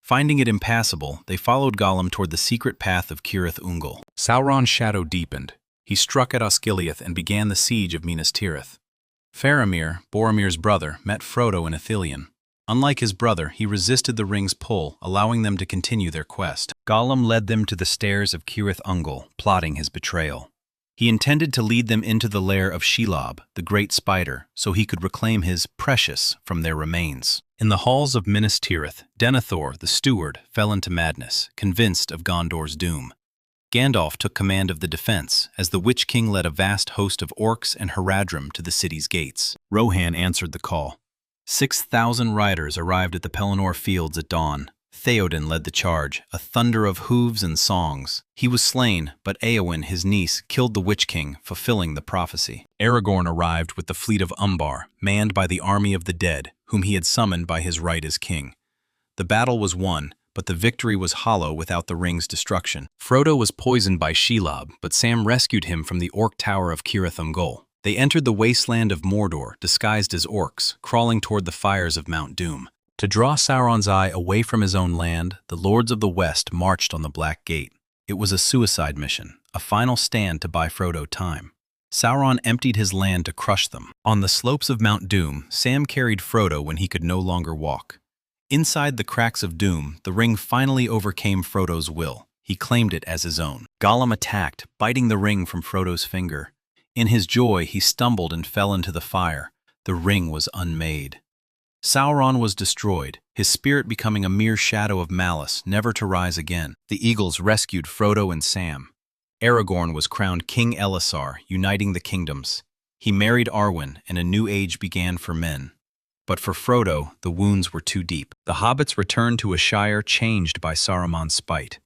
Finding it impassable, they followed Gollum toward the secret path of Cirith Ungol. Sauron's shadow deepened. He struck at Osgiliath and began the siege of Minas Tirith. Faramir, Boromir's brother, met Frodo in Ithilien. Unlike his brother, he resisted the ring's pull, allowing them to continue their quest. Gollum led them to the stairs of Cirith Ungol, plotting his betrayal. He intended to lead them into the lair of Shelob, the great spider, so he could reclaim his precious from their remains. In the halls of Minas Tirith, Denethor, the steward, fell into madness, convinced of Gondor's doom. Gandalf took command of the defense, as the Witch King led a vast host of orcs and Haradrim to the city's gates. Rohan answered the call. 6,000 riders arrived at the Pelennor fields at dawn. Theoden led the charge, a thunder of hooves and songs. He was slain, but Éowyn, his niece, killed the Witch King, fulfilling the prophecy. Aragorn arrived with the fleet of Umbar, manned by the army of the dead, whom he had summoned by his right as king. The battle was won, but the victory was hollow without the ring's destruction. Frodo was poisoned by Shelob, but Sam rescued him from the orc tower of Cirith Ungol. They entered the wasteland of Mordor, disguised as orcs, crawling toward the fires of Mount Doom. To draw Sauron's eye away from his own land, the Lords of the West marched on the Black Gate. It was a suicide mission, a final stand to buy Frodo time. Sauron emptied his land to crush them. On the slopes of Mount Doom, Sam carried Frodo when he could no longer walk. Inside the cracks of Doom, the ring finally overcame Frodo's will. He claimed it as his own. Gollum attacked, biting the ring from Frodo's finger. In his joy, he stumbled and fell into the fire. The ring was unmade. Sauron was destroyed, his spirit becoming a mere shadow of malice, never to rise again. The eagles rescued Frodo and Sam. Aragorn was crowned King Elessar, uniting the kingdoms. He married Arwen, and a new age began for men. But for Frodo, the wounds were too deep. The hobbits returned to a shire changed by Saruman's spite.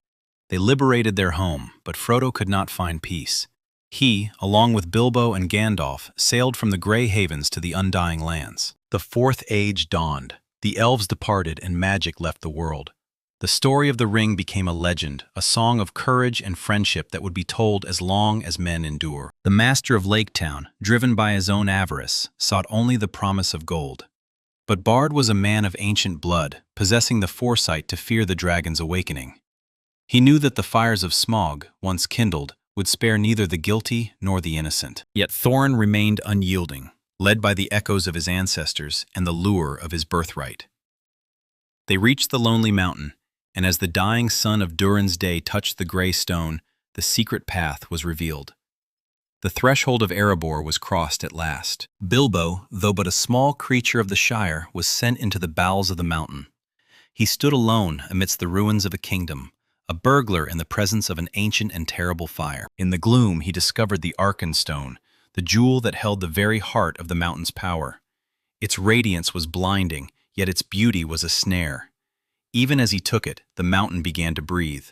They liberated their home, but Frodo could not find peace. He, along with Bilbo and Gandalf, sailed from the Grey Havens to the Undying Lands. The Fourth Age dawned. The elves departed and magic left the world. The story of the ring became a legend, a song of courage and friendship that would be told as long as men endure. The master of Lake Town, driven by his own avarice, sought only the promise of gold. But Bard was a man of ancient blood, possessing the foresight to fear the dragon's awakening. He knew that the fires of Smaug, once kindled, would spare neither the guilty nor the innocent. Yet Thorin remained unyielding, led by the echoes of his ancestors and the lure of his birthright. They reached the lonely mountain, and as the dying sun of Durin's day touched the gray stone, the secret path was revealed. The threshold of Erebor was crossed at last. Bilbo, though but a small creature of the Shire, was sent into the bowels of the mountain. He stood alone amidst the ruins of a kingdom, a burglar in the presence of an ancient and terrible fire. In the gloom, he discovered the Arkenstone, the jewel that held the very heart of the mountain's power. Its radiance was blinding, yet its beauty was a snare. Even as he took it, the mountain began to breathe.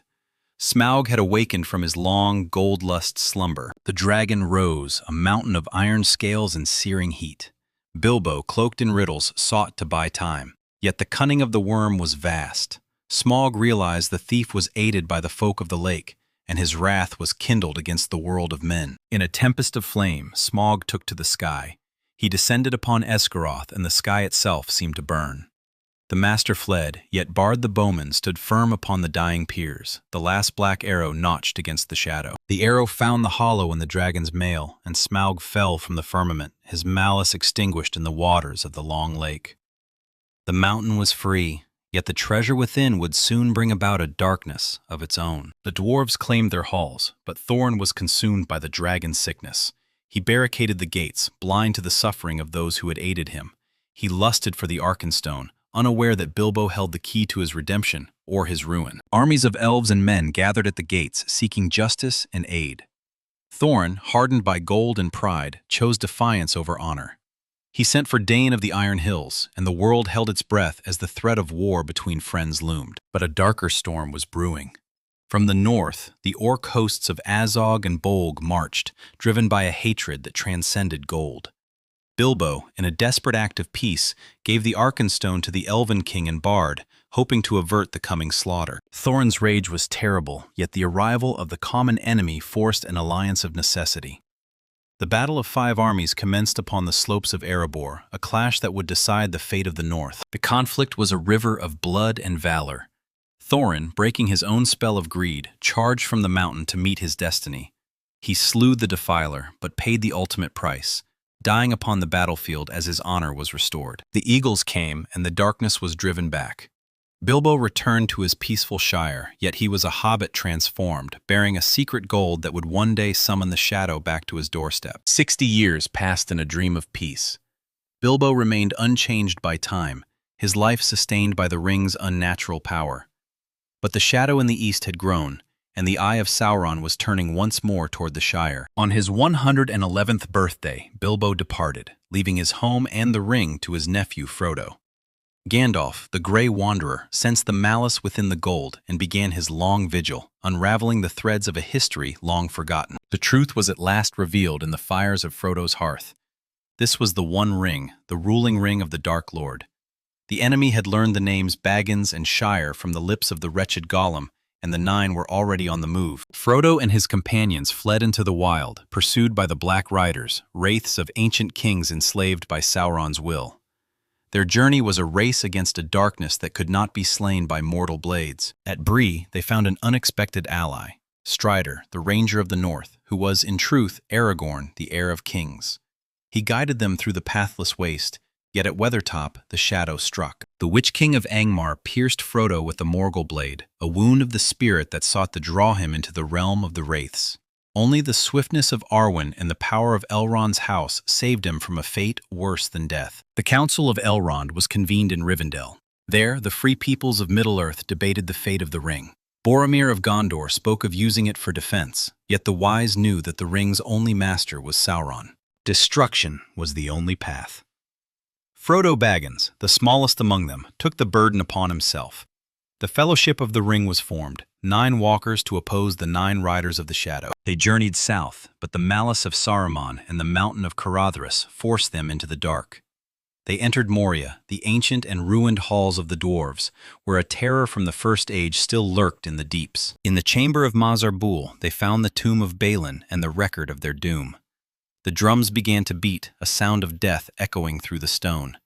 Smaug had awakened from his long, gold-lust slumber. The dragon rose, a mountain of iron scales and searing heat. Bilbo, cloaked in riddles, sought to buy time. Yet the cunning of the worm was vast. Smaug realized the thief was aided by the folk of the lake, and his wrath was kindled against the world of men. In a tempest of flame, Smaug took to the sky. He descended upon Esgaroth, and the sky itself seemed to burn. The master fled, yet Bard the bowman stood firm upon the dying piers, the last black arrow notched against the shadow. The arrow found the hollow in the dragon's mail, and Smaug fell from the firmament, his malice extinguished in the waters of the long lake. The mountain was free, yet the treasure within would soon bring about a darkness of its own. The dwarves claimed their halls, but Thorin was consumed by the dragon's sickness. He barricaded the gates, blind to the suffering of those who had aided him. He lusted for the Arkenstone, unaware that Bilbo held the key to his redemption or his ruin. Armies of elves and men gathered at the gates, seeking justice and aid. Thorin, hardened by gold and pride, chose defiance over honor. He sent for Dane of the Iron Hills, and the world held its breath as the threat of war between friends loomed. But a darker storm was brewing. From the north, the orc hosts of Azog and Bolg marched, driven by a hatred that transcended gold. Bilbo, in a desperate act of peace, gave the Arkenstone to the Elven King and Bard, hoping to avert the coming slaughter. Thorin's rage was terrible, yet the arrival of the common enemy forced an alliance of necessity. The Battle of Five Armies commenced upon the slopes of Erebor, a clash that would decide the fate of the North. The conflict was a river of blood and valor. Thorin, breaking his own spell of greed, charged from the mountain to meet his destiny. He slew the defiler, but paid the ultimate price, dying upon the battlefield as his honor was restored. The eagles came, and the darkness was driven back. Bilbo returned to his peaceful shire, yet he was a hobbit transformed, bearing a secret gold that would one day summon the shadow back to his doorstep. 60 years passed in a dream of peace. Bilbo remained unchanged by time, his life sustained by the ring's unnatural power. But the shadow in the east had grown, and the eye of Sauron was turning once more toward the Shire. On his 111th birthday, Bilbo departed, leaving his home and the ring to his nephew Frodo. Gandalf, the Grey Wanderer, sensed the malice within the gold and began his long vigil, unraveling the threads of a history long forgotten. The truth was at last revealed in the fires of Frodo's hearth. This was the One Ring, the ruling ring of the Dark Lord. The enemy had learned the names Baggins and Shire from the lips of the wretched Gollum, and the Nine were already on the move. Frodo and his companions fled into the wild, pursued by the Black Riders, wraiths of ancient kings enslaved by Sauron's will. Their journey was a race against a darkness that could not be slain by mortal blades. At Bree, they found an unexpected ally, Strider, the Ranger of the North, who was, in truth, Aragorn, the heir of kings. He guided them through the pathless waste, yet at Weathertop the shadow struck. The Witch King of Angmar pierced Frodo with the Morgul blade, a wound of the spirit that sought to draw him into the realm of the Wraiths. Only the swiftness of Arwen and the power of Elrond's house saved him from a fate worse than death. The Council of Elrond was convened in Rivendell. There, the free peoples of Middle-earth debated the fate of the ring. Boromir of Gondor spoke of using it for defense, yet the wise knew that the ring's only master was Sauron. Destruction was the only path. Frodo Baggins, the smallest among them, took the burden upon himself. The Fellowship of the Ring was formed, 9 walkers to oppose the 9 riders of the shadow. They journeyed south, but the malice of Saruman and the mountain of Caradhras forced them into the dark. They entered Moria, the ancient and ruined halls of the dwarves, where a terror from the First Age still lurked in the deeps. In the chamber of Mazarbul, they found the tomb of Balin and the record of their doom. The drums began to beat, a sound of death echoing through the stone.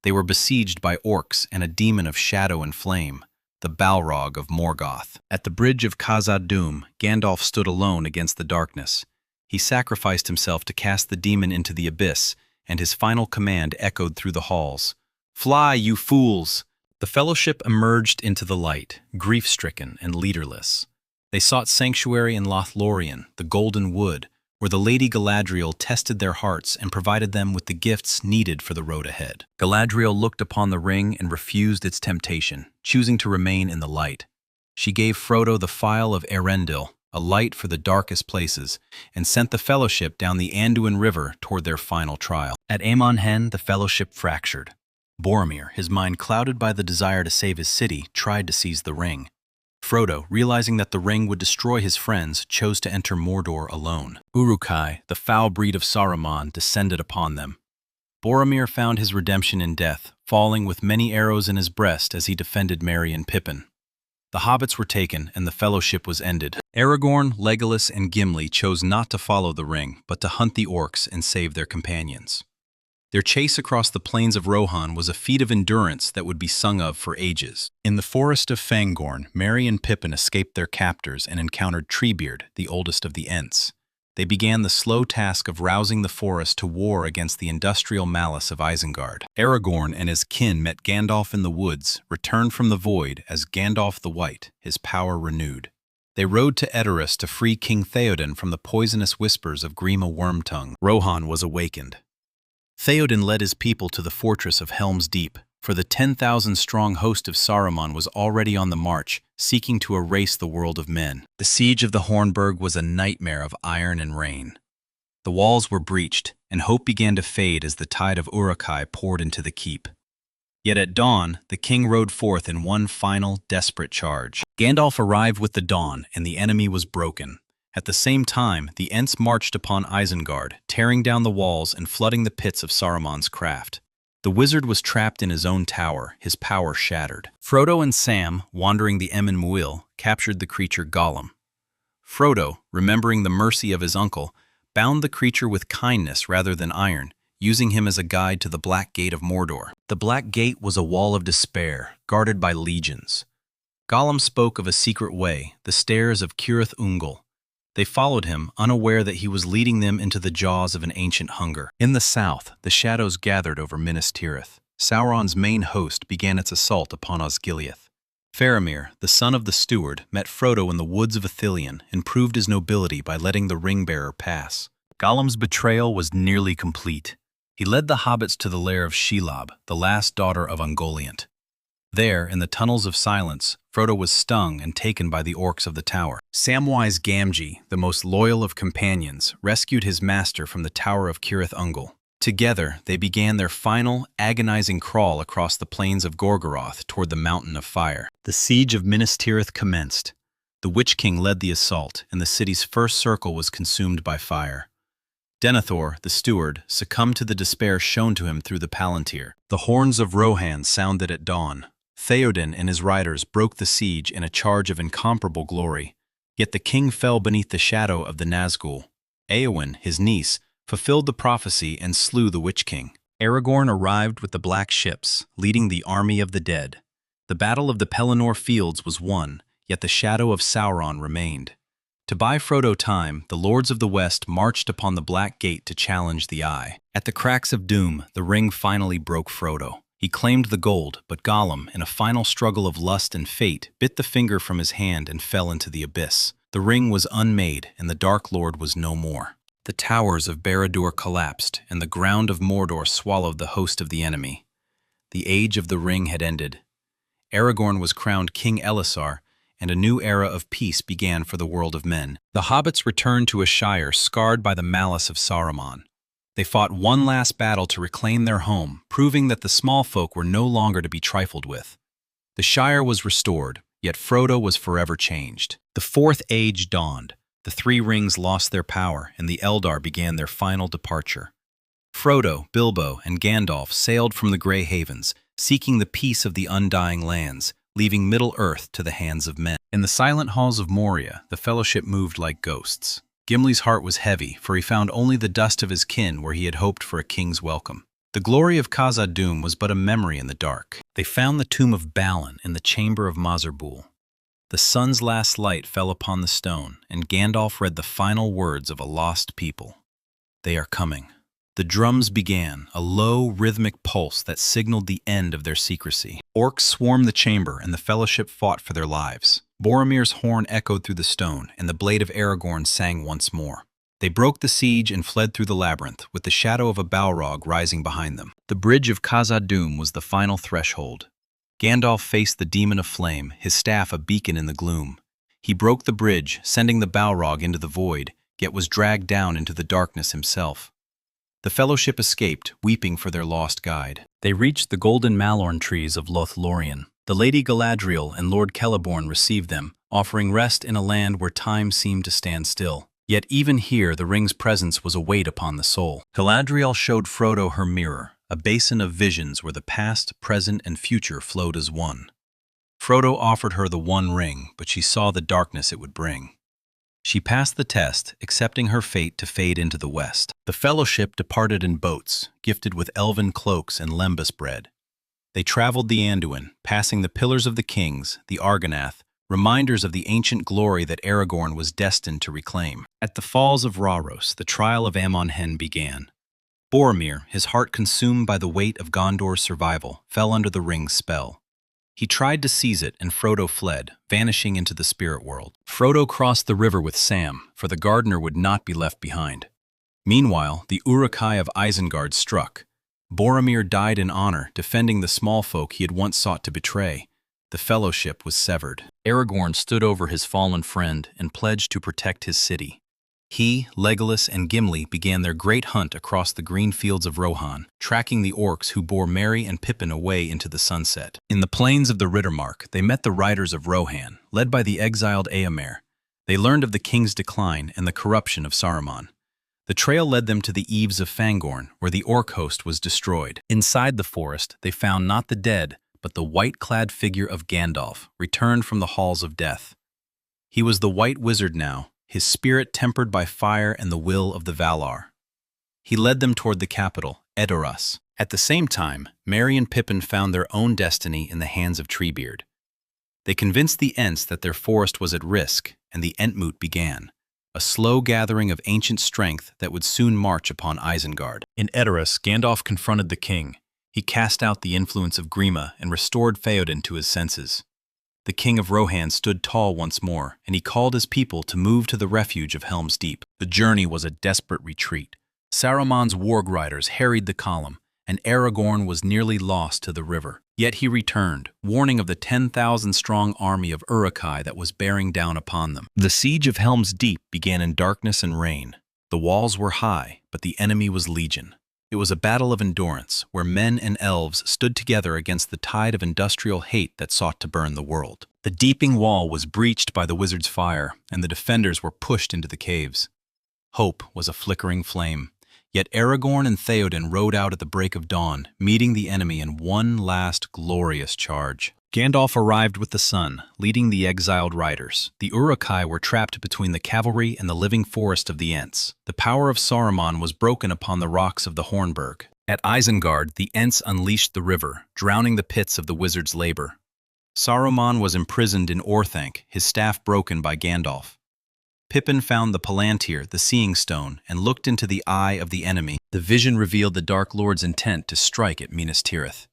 They were besieged by orcs and a demon of shadow and flame, the Balrog of Morgoth. At the bridge of Khazad-dûm, Gandalf stood alone against the darkness. He sacrificed himself to cast the demon into the abyss, and his final command echoed through the halls. "Fly, you fools!" The Fellowship emerged into the light, grief-stricken and leaderless. They sought sanctuary in Lothlorien, the Golden Wood, where the Lady Galadriel tested their hearts and provided them with the gifts needed for the road ahead. Galadriel looked upon the ring and refused its temptation, choosing to remain in the light. She gave Frodo the Phial of Eärendil, a light for the darkest places, and sent the Fellowship down the Anduin River toward their final trial. At Amon Hen, the Fellowship fractured. Boromir, his mind clouded by the desire to save his city, tried to seize the ring. Frodo, realizing that the ring would destroy his friends, chose to enter Mordor alone. Uruk-hai, the foul breed of Saruman, descended upon them. Boromir found his redemption in death, falling with many arrows in his breast as he defended Merry and Pippin. The hobbits were taken, and the fellowship was ended. Aragorn, Legolas, and Gimli chose not to follow the ring, but to hunt the orcs and save their companions. Their chase across the plains of Rohan was a feat of endurance that would be sung of for ages. In the forest of Fangorn, Merry and Pippin escaped their captors and encountered Treebeard, the oldest of the Ents. They began the slow task of rousing the forest to war against the industrial malice of Isengard. Aragorn and his kin met Gandalf in the woods, returned from the void as Gandalf the White, his power renewed. They rode to Edoras to free King Theoden from the poisonous whispers of Grima Wormtongue. Rohan was awakened. Theoden led his people to the fortress of Helm's Deep, for the 10,000-strong host of Saruman was already on the march, seeking to erase the world of men. The siege of the Hornburg was a nightmare of iron and rain. The walls were breached, and hope began to fade as the tide of Uruk-hai poured into the keep. Yet at dawn, the king rode forth in one final, desperate charge. Gandalf arrived with the dawn, and the enemy was broken. At the same time, the Ents marched upon Isengard, tearing down the walls and flooding the pits of Saruman's craft. The wizard was trapped in his own tower, his power shattered. Frodo and Sam, wandering the Emyn Muil, captured the creature Gollum. Frodo, remembering the mercy of his uncle, bound the creature with kindness rather than iron, using him as a guide to the Black Gate of Mordor. The Black Gate was a wall of despair, guarded by legions. Gollum spoke of a secret way, the stairs of Cirith Ungol. They followed him, unaware that he was leading them into the jaws of an ancient hunger. In the south, the shadows gathered over Minas Tirith. Sauron's main host began its assault upon Osgiliath. Faramir, the son of the steward, met Frodo in the woods of Ithilien and proved his nobility by letting the ring-bearer pass. Gollum's betrayal was nearly complete. He led the hobbits to the lair of Shelob, the last daughter of Ungoliant. There, in the tunnels of silence, Frodo was stung and taken by the orcs of the tower. Samwise Gamgee, the most loyal of companions, rescued his master from the Tower of Cirith Ungol. Together, they began their final, agonizing crawl across the plains of Gorgoroth toward the Mountain of Fire. The siege of Minas Tirith commenced. The Witch King led the assault, and the city's first circle was consumed by fire. Denethor, the steward, succumbed to the despair shown to him through the Palantir. The horns of Rohan sounded at dawn. Theoden and his riders broke the siege in a charge of incomparable glory, yet the king fell beneath the shadow of the Nazgul. Éowyn, his niece, fulfilled the prophecy and slew the Witch King. Aragorn arrived with the Black Ships, leading the army of the dead. The Battle of the Pelennor Fields was won, yet the shadow of Sauron remained. To buy Frodo time, the Lords of the West marched upon the Black Gate to challenge the Eye. At the cracks of doom, the ring finally broke Frodo. He claimed the gold, but Gollum, in a final struggle of lust and fate, bit the finger from his hand and fell into the abyss. The ring was unmade, and the Dark Lord was no more. The towers of Barad-dûr collapsed, and the ground of Mordor swallowed the host of the enemy. The age of the ring had ended. Aragorn was crowned King Elessar, and a new era of peace began for the world of men. The hobbits returned to a shire scarred by the malice of Saruman. They fought one last battle to reclaim their home, proving that the small folk were no longer to be trifled with. The Shire was restored, yet Frodo was forever changed. The Fourth Age dawned. The Three Rings lost their power, and the Eldar began their final departure. Frodo, Bilbo, and Gandalf sailed from the Grey Havens, seeking the peace of the Undying Lands, leaving Middle-earth to the hands of men. In the silent halls of Moria, the Fellowship moved like ghosts. Gimli's heart was heavy, for he found only the dust of his kin where he had hoped for a king's welcome. The glory of Khazad-dûm was but a memory in the dark. They found the tomb of Balin in the chamber of Mazarbul. The sun's last light fell upon the stone, and Gandalf read the final words of a lost people. They are coming. The drums began, a low, rhythmic pulse that signaled the end of their secrecy. Orcs swarmed the chamber, and the Fellowship fought for their lives. Boromir's horn echoed through the stone, and the blade of Aragorn sang once more. They broke the siege and fled through the labyrinth, with the shadow of a Balrog rising behind them. The bridge of Khazad-dûm was the final threshold. Gandalf faced the demon of flame, his staff a beacon in the gloom. He broke the bridge, sending the Balrog into the void, yet was dragged down into the darkness himself. The Fellowship escaped, weeping for their lost guide. They reached the golden Malorn trees of Lothlorien. The Lady Galadriel and Lord Celeborn received them, offering rest in a land where time seemed to stand still. Yet even here the ring's presence was a weight upon the soul. Galadriel showed Frodo her mirror, a basin of visions where the past, present, and future flowed as one. Frodo offered her the One Ring, but she saw the darkness it would bring. She passed the test, accepting her fate to fade into the west. The Fellowship departed in boats, gifted with elven cloaks and lembas bread. They traveled the Anduin, passing the Pillars of the Kings, the Argonath, reminders of the ancient glory that Aragorn was destined to reclaim. At the Falls of Rauros, the trial of Amon-Hen began. Boromir, his heart consumed by the weight of Gondor's survival, fell under the ring's spell. He tried to seize it, and Frodo fled, vanishing into the spirit world. Frodo crossed the river with Sam, for the gardener would not be left behind. Meanwhile, the Uruk-hai of Isengard struck. Boromir died in honor, defending the small folk he had once sought to betray. The Fellowship was severed. Aragorn stood over his fallen friend and pledged to protect his city. He, Legolas, and Gimli began their great hunt across the green fields of Rohan, tracking the orcs who bore Merry and Pippin away into the sunset. In the plains of the Rittermark, they met the riders of Rohan, led by the exiled Éomer. They learned of the king's decline and the corruption of Saruman. The trail led them to the eaves of Fangorn, where the orc host was destroyed. Inside the forest, they found not the dead, but the white-clad figure of Gandalf, returned from the halls of death. He was the White Wizard now, his spirit tempered by fire and the will of the Valar. He led them toward the capital, Edoras. At the same time, Merry and Pippin found their own destiny in the hands of Treebeard. They convinced the Ents that their forest was at risk, and the Entmoot began, a slow gathering of ancient strength that would soon march upon Isengard. In Edoras, Gandalf confronted the king. He cast out the influence of Grima and restored Theoden to his senses. The king of Rohan stood tall once more, and he called his people to move to the refuge of Helm's Deep. The journey was a desperate retreat. Saruman's warg riders harried the column, and Aragorn was nearly lost to the river. Yet he returned, warning of the 10,000-strong army of Uruk-hai that was bearing down upon them. The siege of Helm's Deep began in darkness and rain. The walls were high, but the enemy was legion. It was a battle of endurance, where men and elves stood together against the tide of industrial hate that sought to burn the world. The deeping wall was breached by the wizard's fire, and the defenders were pushed into the caves. Hope was a flickering flame. Yet Aragorn and Theoden rode out at the break of dawn, meeting the enemy in one last glorious charge. Gandalf arrived with the sun, leading the exiled riders. The Uruk-hai were trapped between the cavalry and the living forest of the Ents. The power of Saruman was broken upon the rocks of the Hornburg. At Isengard, the Ents unleashed the river, drowning the pits of the wizard's labor. Saruman was imprisoned in Orthanc, his staff broken by Gandalf. Pippin found the Palantir, the Seeing Stone, and looked into the eye of the enemy. The vision revealed the Dark Lord's intent to strike at Minas Tirith.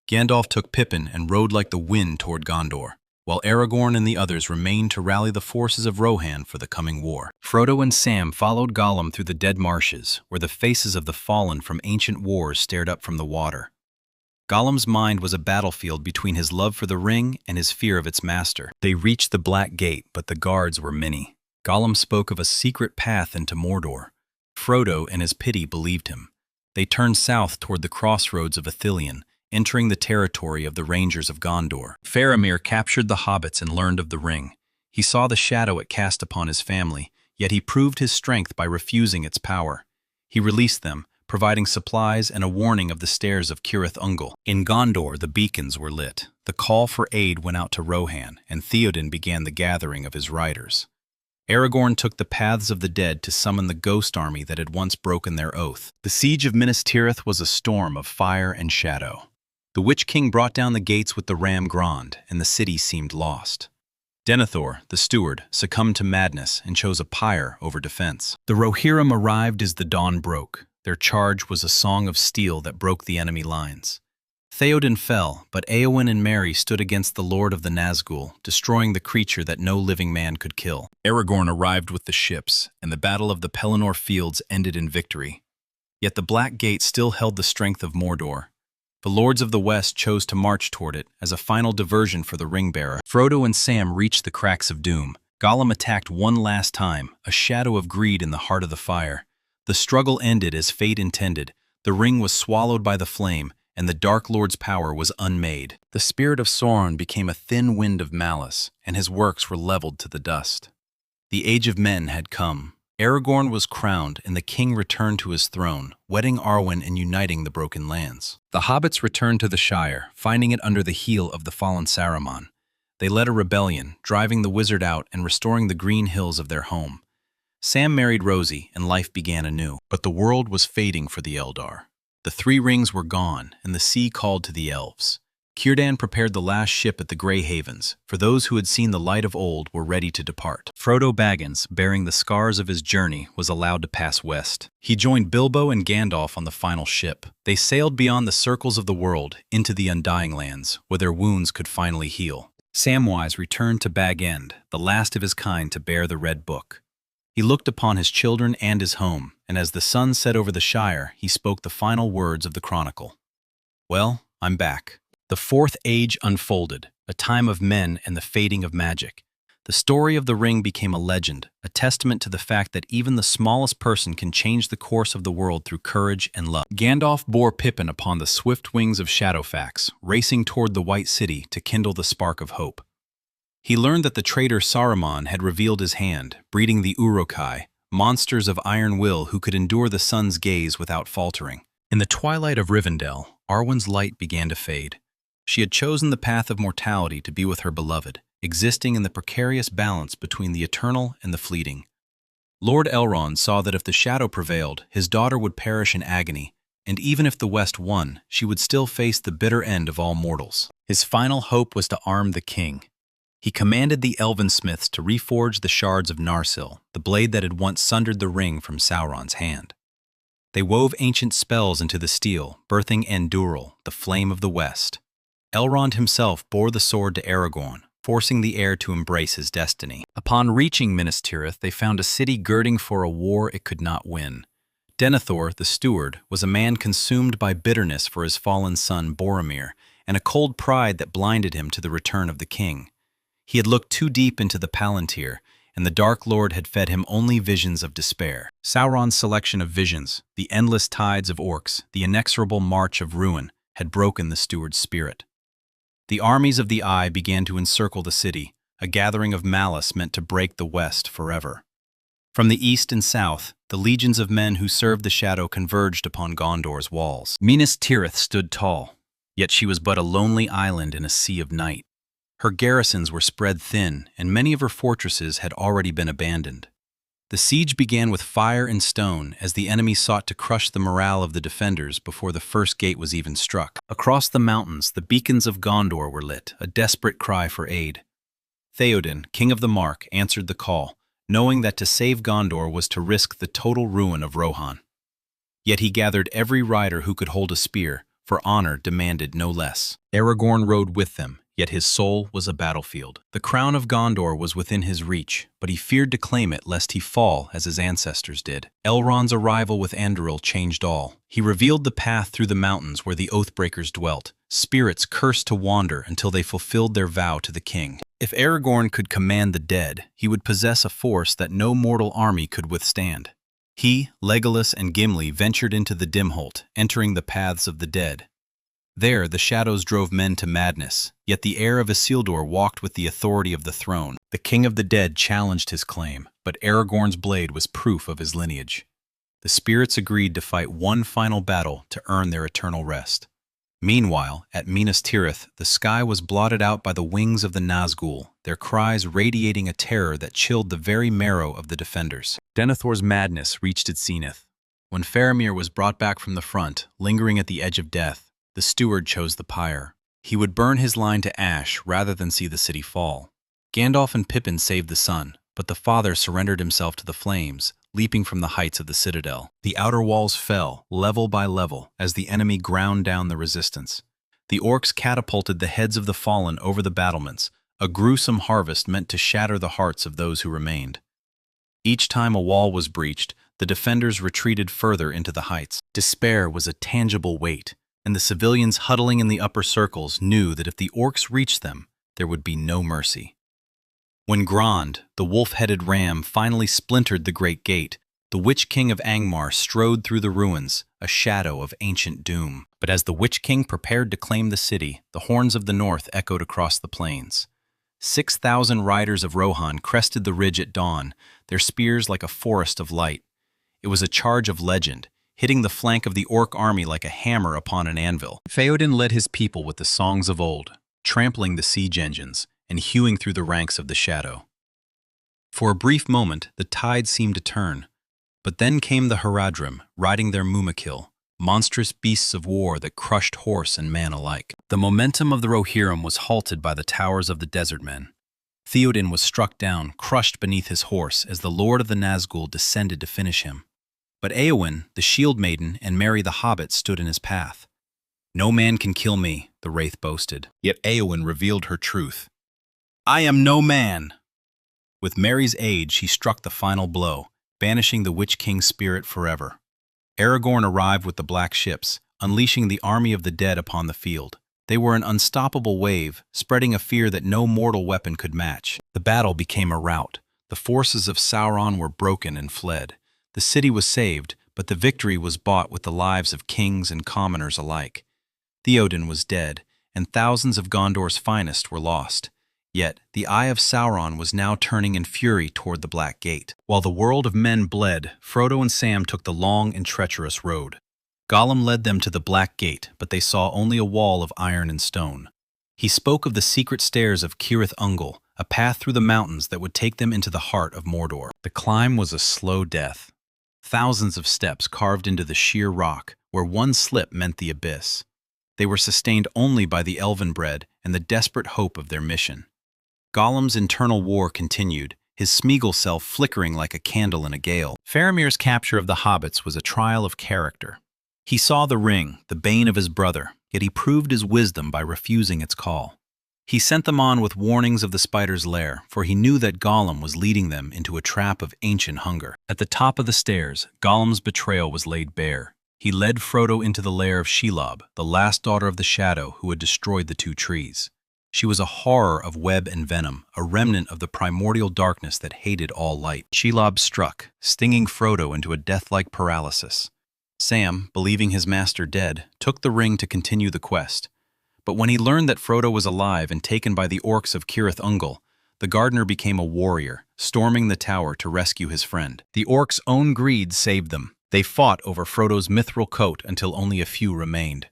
Gandalf took Pippin and rode like the wind toward Gondor, while Aragorn and the others remained to rally the forces of Rohan for the coming war. Frodo and Sam followed Gollum through the dead marshes, where the faces of the fallen from ancient wars stared up from the water. Gollum's mind was a battlefield between his love for the ring and his fear of its master. They reached the Black Gate, but the guards were many. Gollum spoke of a secret path into Mordor. Frodo, in his pity, believed him. They turned south toward the crossroads of Ithilien, entering the territory of the Rangers of Gondor. Faramir captured the hobbits and learned of the ring. He saw the shadow it cast upon his family, yet he proved his strength by refusing its power. He released them, providing supplies and a warning of the stairs of Cirith Ungol. In Gondor, the beacons were lit. The call for aid went out to Rohan, and Theoden began the gathering of his riders. Aragorn took the paths of the dead to summon the ghost army that had once broken their oath. The siege of Minas Tirith was a storm of fire and shadow. The Witch King brought down the gates with the ram Grond, and the city seemed lost. Denethor, the steward, succumbed to madness and chose a pyre over defense. The Rohirrim arrived as the dawn broke. Their charge was a song of steel that broke the enemy lines. Theoden fell, but Éowyn and Merry stood against the Lord of the Nazgul, destroying the creature that no living man could kill. Aragorn arrived with the ships, and the Battle of the Pelennor Fields ended in victory. Yet the Black Gate still held the strength of Mordor. The Lords of the West chose to march toward it as a final diversion for the ring-bearer. Frodo and Sam reached the cracks of doom. Gollum attacked one last time, a shadow of greed in the heart of the fire. The struggle ended as fate intended. The ring was swallowed by the flame, and the Dark Lord's power was unmade. The spirit of Sauron became a thin wind of malice, and his works were leveled to the dust. The age of men had come. Aragorn was crowned, and the king returned to his throne, wedding Arwen and uniting the broken lands. The hobbits returned to the Shire, finding it under the heel of the fallen Saruman. They led a rebellion, driving the wizard out and restoring the green hills of their home. Sam married Rosie, and life began anew. But the world was fading for the Eldar. The three rings were gone, and the sea called to the elves. Círdan prepared the last ship at the Grey Havens, for those who had seen the light of old were ready to depart. Frodo Baggins, bearing the scars of his journey, was allowed to pass west. He joined Bilbo and Gandalf on the final ship. They sailed beyond the circles of the world, into the Undying Lands, where their wounds could finally heal. Samwise returned to Bag End, the last of his kind to bear the Red Book. He looked upon his children and his home, and as the sun set over the Shire, he spoke the final words of the Chronicle. "Well, I'm back." The Fourth Age unfolded, a time of men and the fading of magic. The story of the ring became a legend, a testament to the fact that even the smallest person can change the course of the world through courage and love. Gandalf bore Pippin upon the swift wings of Shadowfax, racing toward the White City to kindle the spark of hope. He learned that the traitor Saruman had revealed his hand, breeding the Uruk-hai, monsters of iron will who could endure the sun's gaze without faltering. In the twilight of Rivendell, Arwen's light began to fade. She had chosen the path of mortality to be with her beloved, existing in the precarious balance between the eternal and the fleeting. Lord Elrond saw that if the shadow prevailed, his daughter would perish in agony, and even if the West won, she would still face the bitter end of all mortals. His final hope was to arm the king. He commanded the elven smiths to reforge the shards of Narsil, the blade that had once sundered the ring from Sauron's hand. They wove ancient spells into the steel, birthing Andúril, the flame of the West. Elrond himself bore the sword to Aragorn, forcing the heir to embrace his destiny. Upon reaching Minas Tirith, they found a city girding for a war it could not win. Denethor, the steward, was a man consumed by bitterness for his fallen son Boromir, and a cold pride that blinded him to the return of the king. He had looked too deep into the Palantir, and the Dark Lord had fed him only visions of despair. Sauron's selection of visions, the endless tides of orcs, the inexorable march of ruin, had broken the steward's spirit. The armies of the Eye began to encircle the city, a gathering of malice meant to break the West forever. From the east and south, the legions of men who served the Shadow converged upon Gondor's walls. Minas Tirith stood tall, yet she was but a lonely island in a sea of night. Her garrisons were spread thin, and many of her fortresses had already been abandoned. The siege began with fire and stone as the enemy sought to crush the morale of the defenders before the first gate was even struck. Across the mountains, the beacons of Gondor were lit, a desperate cry for aid. Theoden, king of the Mark, answered the call, knowing that to save Gondor was to risk the total ruin of Rohan. Yet he gathered every rider who could hold a spear, for honor demanded no less. Aragorn rode with them, yet his soul was a battlefield. The crown of Gondor was within his reach, but he feared to claim it lest he fall as his ancestors did. Elrond's arrival with Andúril changed all. He revealed the path through the mountains where the Oathbreakers dwelt, spirits cursed to wander until they fulfilled their vow to the king. If Aragorn could command the dead, he would possess a force that no mortal army could withstand. He, Legolas, and Gimli ventured into the Dimholt, entering the paths of the dead. There, the shadows drove men to madness, yet the heir of Isildur walked with the authority of the throne. The king of the dead challenged his claim, but Aragorn's blade was proof of his lineage. The spirits agreed to fight one final battle to earn their eternal rest. Meanwhile, at Minas Tirith, the sky was blotted out by the wings of the Nazgûl, their cries radiating a terror that chilled the very marrow of the defenders. Denethor's madness reached its zenith. When Faramir was brought back from the front, lingering at the edge of death, the steward chose the pyre. He would burn his line to ash rather than see the city fall. Gandalf and Pippin saved the son, but the father surrendered himself to the flames, leaping from the heights of the citadel. The outer walls fell, level by level, as the enemy ground down the resistance. The orcs catapulted the heads of the fallen over the battlements, a gruesome harvest meant to shatter the hearts of those who remained. Each time a wall was breached, the defenders retreated further into the heights. Despair was a tangible weight, and the civilians huddling in the upper circles knew that if the orcs reached them, there would be no mercy. When Grond, the wolf-headed ram, finally splintered the great gate, The Witch King of Angmar strode through the ruins, a shadow of ancient doom. But as the Witch King prepared to claim the city, the horns of the north echoed across the plains. 6,000 riders of Rohan crested the ridge at dawn, their spears like a forest of light. It was a charge of legend, hitting the flank of the orc army like a hammer upon an anvil. Theoden led his people with the songs of old, trampling the siege engines and hewing through the ranks of the shadow. For a brief moment, the tide seemed to turn, but then came the Haradrim, riding their Mumakil, monstrous beasts of war that crushed horse and man alike. The momentum of the Rohirrim was halted by the towers of the desert men. Theoden was struck down, crushed beneath his horse, as the Lord of the Nazgul descended to finish him. But Éowyn, the Shield Maiden, and Merry the Hobbit stood in his path. "No man can kill me," the Wraith boasted. Yet Éowyn revealed her truth. "I am no man!" With Merry's aid, she struck the final blow, banishing the Witch King's spirit forever. Aragorn arrived with the Black Ships, unleashing the army of the dead upon the field. They were an unstoppable wave, spreading a fear that no mortal weapon could match. The battle became a rout. The forces of Sauron were broken and fled. The city was saved, but the victory was bought with the lives of kings and commoners alike. Theoden was dead, and thousands of Gondor's finest were lost. Yet the eye of Sauron was now turning in fury toward the Black Gate. While the world of men bled, Frodo and Sam took the long and treacherous road. Gollum led them to the Black Gate, but they saw only a wall of iron and stone. He spoke of the secret stairs of Cirith Ungol, a path through the mountains that would take them into the heart of Mordor. The climb was a slow death. Thousands of steps carved into the sheer rock, where one slip meant the abyss. They were sustained only by the elven bread and the desperate hope of their mission. Gollum's internal war continued, his Smeagol self flickering like a candle in a gale. Faramir's capture of the hobbits was a trial of character. He saw the ring, the bane of his brother, yet he proved his wisdom by refusing its call. He sent them on with warnings of the spider's lair, for he knew that Gollum was leading them into a trap of ancient hunger. At the top of the stairs, Gollum's betrayal was laid bare. He led Frodo into the lair of Shelob, the last daughter of the Shadow who had destroyed the two trees. She was a horror of web and venom, a remnant of the primordial darkness that hated all light. Shelob struck, stinging Frodo into a death-like paralysis. Sam, believing his master dead, took the ring to continue the quest. But when he learned that Frodo was alive and taken by the orcs of Cirith Ungol, the gardener became a warrior, storming the tower to rescue his friend. The orcs' own greed saved them. They fought over Frodo's mithril coat until only a few remained.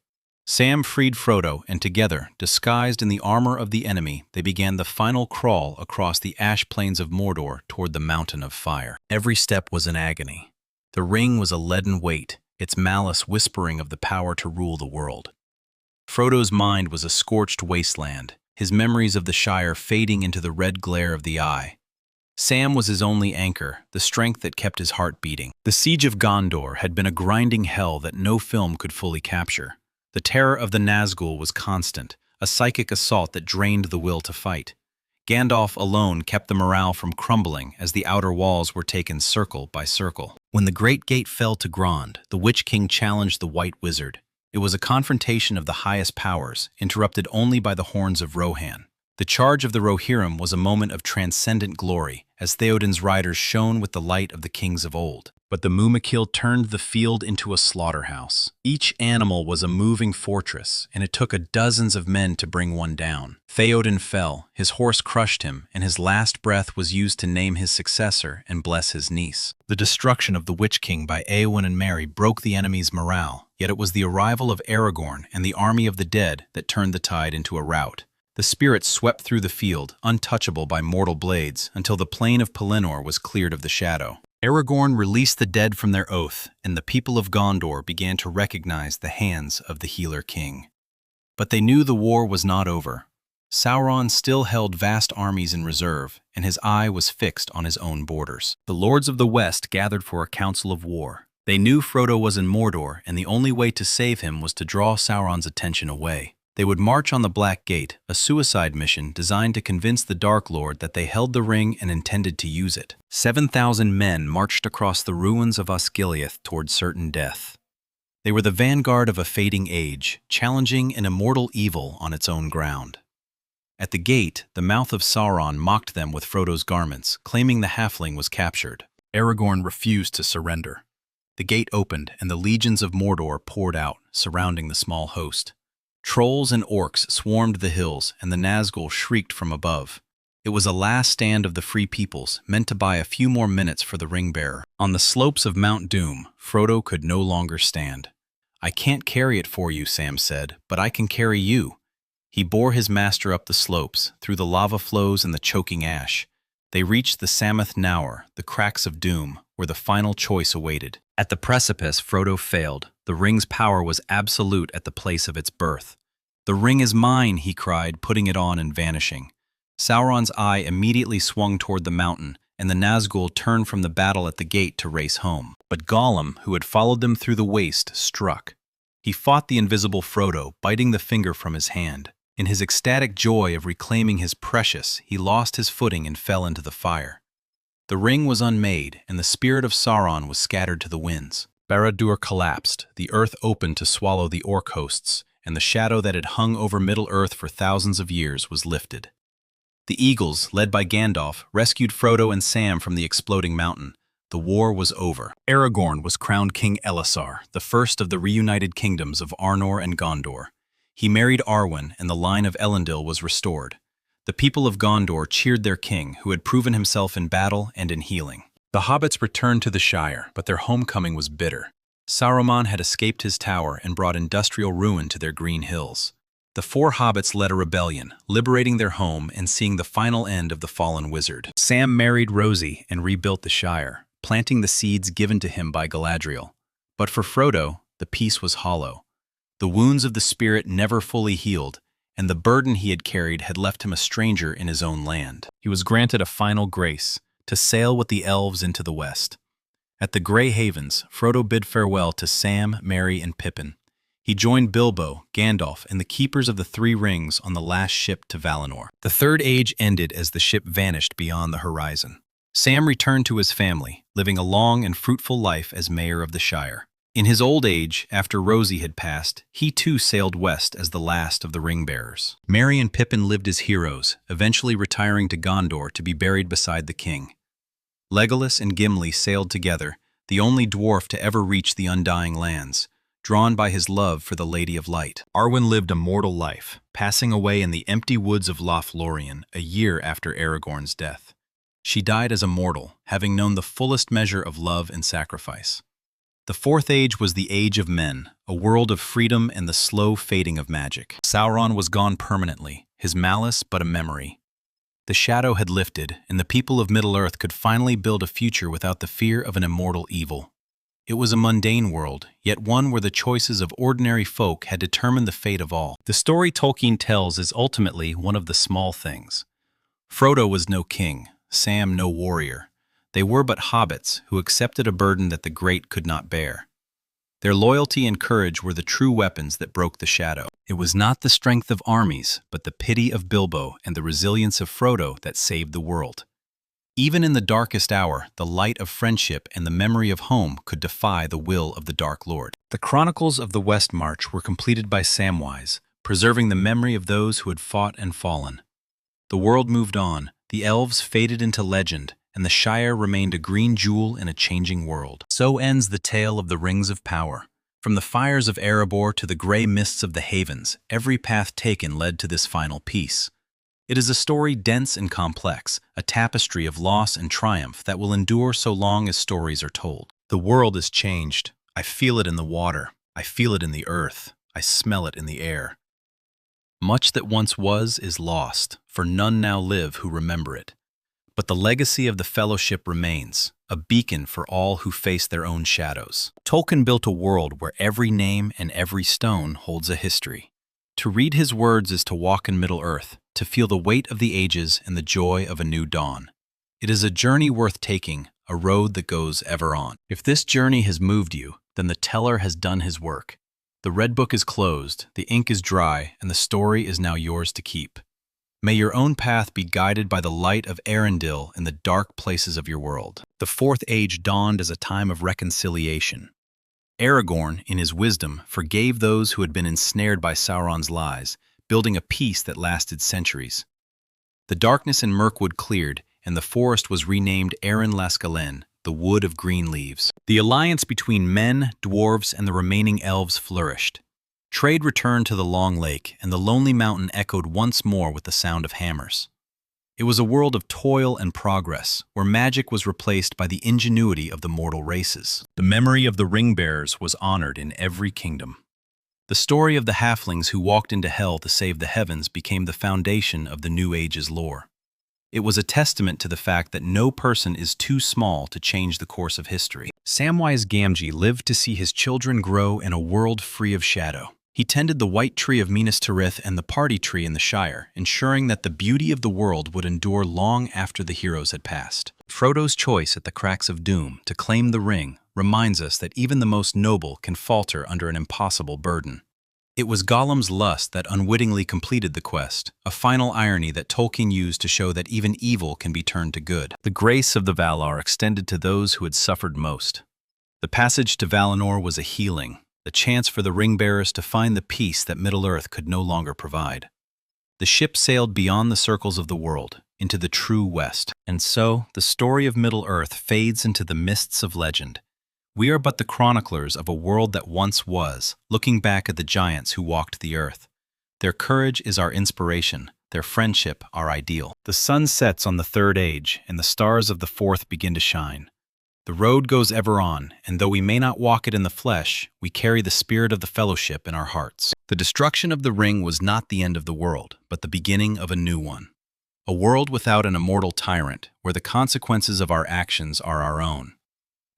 Sam freed Frodo, and together, disguised in the armor of the enemy, they began the final crawl across the ash plains of Mordor toward the Mountain of Fire. Every step was an agony. The ring was a leaden weight, its malice whispering of the power to rule the world. Frodo's mind was a scorched wasteland, his memories of the Shire fading into the red glare of the eye. Sam was his only anchor, the strength that kept his heart beating. The siege of Gondor had been a grinding hell that no film could fully capture. The terror of the Nazgul was constant, a psychic assault that drained the will to fight. Gandalf alone kept the morale from crumbling as the outer walls were taken circle by circle. When the Great Gate fell to Grond, the Witch King challenged the White Wizard. It was a confrontation of the highest powers, interrupted only by the horns of Rohan. The charge of the Rohirrim was a moment of transcendent glory, as Theoden's riders shone with the light of the kings of old. But the Mumakil turned the field into a slaughterhouse. Each animal was a moving fortress, and it took dozens of men to bring one down. Theoden fell, his horse crushed him, and his last breath was used to name his successor and bless his niece. The destruction of the Witch King by Éowyn and Merry broke the enemy's morale, yet it was the arrival of Aragorn and the army of the dead that turned the tide into a rout. The spirits swept through the field, untouchable by mortal blades, until the plain of Pelennor was cleared of the shadow. Aragorn released the dead from their oath, and the people of Gondor began to recognize the hands of the Healer King. But they knew the war was not over. Sauron still held vast armies in reserve, and his eye was fixed on his own borders. The lords of the West gathered for a council of war. They knew Frodo was in Mordor, and the only way to save him was to draw Sauron's attention away. They would march on the Black Gate, a suicide mission designed to convince the Dark Lord that they held the ring and intended to use it. 7,000 men marched across the ruins of Osgiliath toward certain death. They were the vanguard of a fading age, challenging an immortal evil on its own ground. At the gate, the mouth of Sauron mocked them with Frodo's garments, claiming the halfling was captured. Aragorn refused to surrender. The gate opened, and the legions of Mordor poured out, surrounding the small host. Trolls and orcs swarmed the hills, and the Nazgûl shrieked from above. It was a last stand of the free peoples, meant to buy a few more minutes for the ring-bearer. On the slopes of Mount Doom, Frodo could no longer stand. "I can't carry it for you," Sam said, "but I can carry you." He bore his master up the slopes, through the lava flows and the choking ash. They reached the Sammath Naur, the cracks of doom, where the final choice awaited. At the precipice, Frodo failed. The ring's power was absolute at the place of its birth. "The ring is mine," he cried, putting it on and vanishing. Sauron's eye immediately swung toward the mountain, and the Nazgûl turned from the battle at the gate to race home. But Gollum, who had followed them through the waste, struck. He fought the invisible Frodo, biting the finger from his hand. In his ecstatic joy of reclaiming his precious, he lost his footing and fell into the fire. The ring was unmade, and the spirit of Sauron was scattered to the winds. Barad-dûr collapsed, the earth opened to swallow the orc hosts, and the shadow that had hung over Middle-earth for thousands of years was lifted. The Eagles, led by Gandalf, rescued Frodo and Sam from the exploding mountain. The war was over. Aragorn was crowned King Elessar, the first of the reunited kingdoms of Arnor and Gondor. He married Arwen, and the line of Elendil was restored. The people of Gondor cheered their king, who had proven himself in battle and in healing. The hobbits returned to the Shire, but their homecoming was bitter. Saruman had escaped his tower and brought industrial ruin to their green hills. The four hobbits led a rebellion, liberating their home and seeing the final end of the fallen wizard. Sam married Rosie and rebuilt the Shire, planting the seeds given to him by Galadriel. But for Frodo, the peace was hollow. The wounds of the spirit never fully healed, and the burden he had carried had left him a stranger in his own land. He was granted a final grace, to sail with the elves into the west. At the Grey Havens, Frodo bid farewell to Sam, Merry, and Pippin. He joined Bilbo, Gandalf, and the Keepers of the Three Rings on the last ship to Valinor. The Third Age ended as the ship vanished beyond the horizon. Sam returned to his family, living a long and fruitful life as mayor of the Shire. In his old age, after Rosie had passed, he too sailed west as the last of the ring-bearers. Merry and Pippin lived as heroes, eventually retiring to Gondor to be buried beside the king. Legolas and Gimli sailed together, the only dwarf to ever reach the Undying Lands, drawn by his love for the Lady of Light. Arwen lived a mortal life, passing away in the empty woods of Lothlorien a year after Aragorn's death. She died as a mortal, having known the fullest measure of love and sacrifice. The Fourth Age was the Age of Men, a world of freedom and the slow fading of magic. Sauron was gone permanently, his malice but a memory. The shadow had lifted, and the people of Middle-earth could finally build a future without the fear of an immortal evil. It was a mundane world, yet one where the choices of ordinary folk had determined the fate of all. The story Tolkien tells is ultimately one of the small things. Frodo was no king, Sam no warrior. They were but hobbits who accepted a burden that the great could not bear. Their loyalty and courage were the true weapons that broke the shadow. It was not the strength of armies, but the pity of Bilbo and the resilience of Frodo that saved the world. Even in the darkest hour, the light of friendship and the memory of home could defy the will of the Dark Lord. The Chronicles of the West March were completed by Samwise, preserving the memory of those who had fought and fallen. The world moved on, the elves faded into legend, and the Shire remained a green jewel in a changing world. So ends the tale of the Rings of Power. From the fires of Erebor to the gray mists of the Havens, every path taken led to this final peace. It is a story dense and complex, a tapestry of loss and triumph that will endure so long as stories are told. The world is changed. I feel it in the water. I feel it in the earth. I smell it in the air. Much that once was is lost, for none now live who remember it. But the legacy of the Fellowship remains, a beacon for all who face their own shadows. Tolkien built a world where every name and every stone holds a history. To read his words is to walk in Middle-earth, to feel the weight of the ages and the joy of a new dawn. It is a journey worth taking, a road that goes ever on. If this journey has moved you, then the teller has done his work. The red book is closed, the ink is dry, and the story is now yours to keep. May your own path be guided by the light of Arendil in the dark places of your world. The Fourth Age dawned as a time of reconciliation. Aragorn, in his wisdom, forgave those who had been ensnared by Sauron's lies, building a peace that lasted centuries. The darkness in Mirkwood cleared, and the forest was renamed Arren Lascalain, the wood of green leaves. The alliance between men, dwarves, and the remaining elves flourished. Trade returned to the long lake, and the lonely mountain echoed once more with the sound of hammers. It was a world of toil and progress, where magic was replaced by the ingenuity of the mortal races. The memory of the ring-bearers was honored in every kingdom. The story of the halflings who walked into hell to save the heavens became the foundation of the New Age's lore. It was a testament to the fact that no person is too small to change the course of history. Samwise Gamgee lived to see his children grow in a world free of shadow. He tended the white tree of Minas Tirith and the party tree in the Shire, ensuring that the beauty of the world would endure long after the heroes had passed. Frodo's choice at the cracks of doom to claim the ring reminds us that even the most noble can falter under an impossible burden. It was Gollum's lust that unwittingly completed the quest, a final irony that Tolkien used to show that even evil can be turned to good. The grace of the Valar extended to those who had suffered most. The passage to Valinor was a healing, the chance for the ring-bearers to find the peace that Middle-earth could no longer provide. The ship sailed beyond the circles of the world, into the true West, and so the story of Middle-earth fades into the mists of legend. We are but the chroniclers of a world that once was, looking back at the giants who walked the earth. Their courage is our inspiration, their friendship our ideal. The sun sets on the third age, and the stars of the fourth begin to shine. The road goes ever on, and though we may not walk it in the flesh, we carry the spirit of the fellowship in our hearts. The destruction of the ring was not the end of the world, but the beginning of a new one. A world without an immortal tyrant, where the consequences of our actions are our own.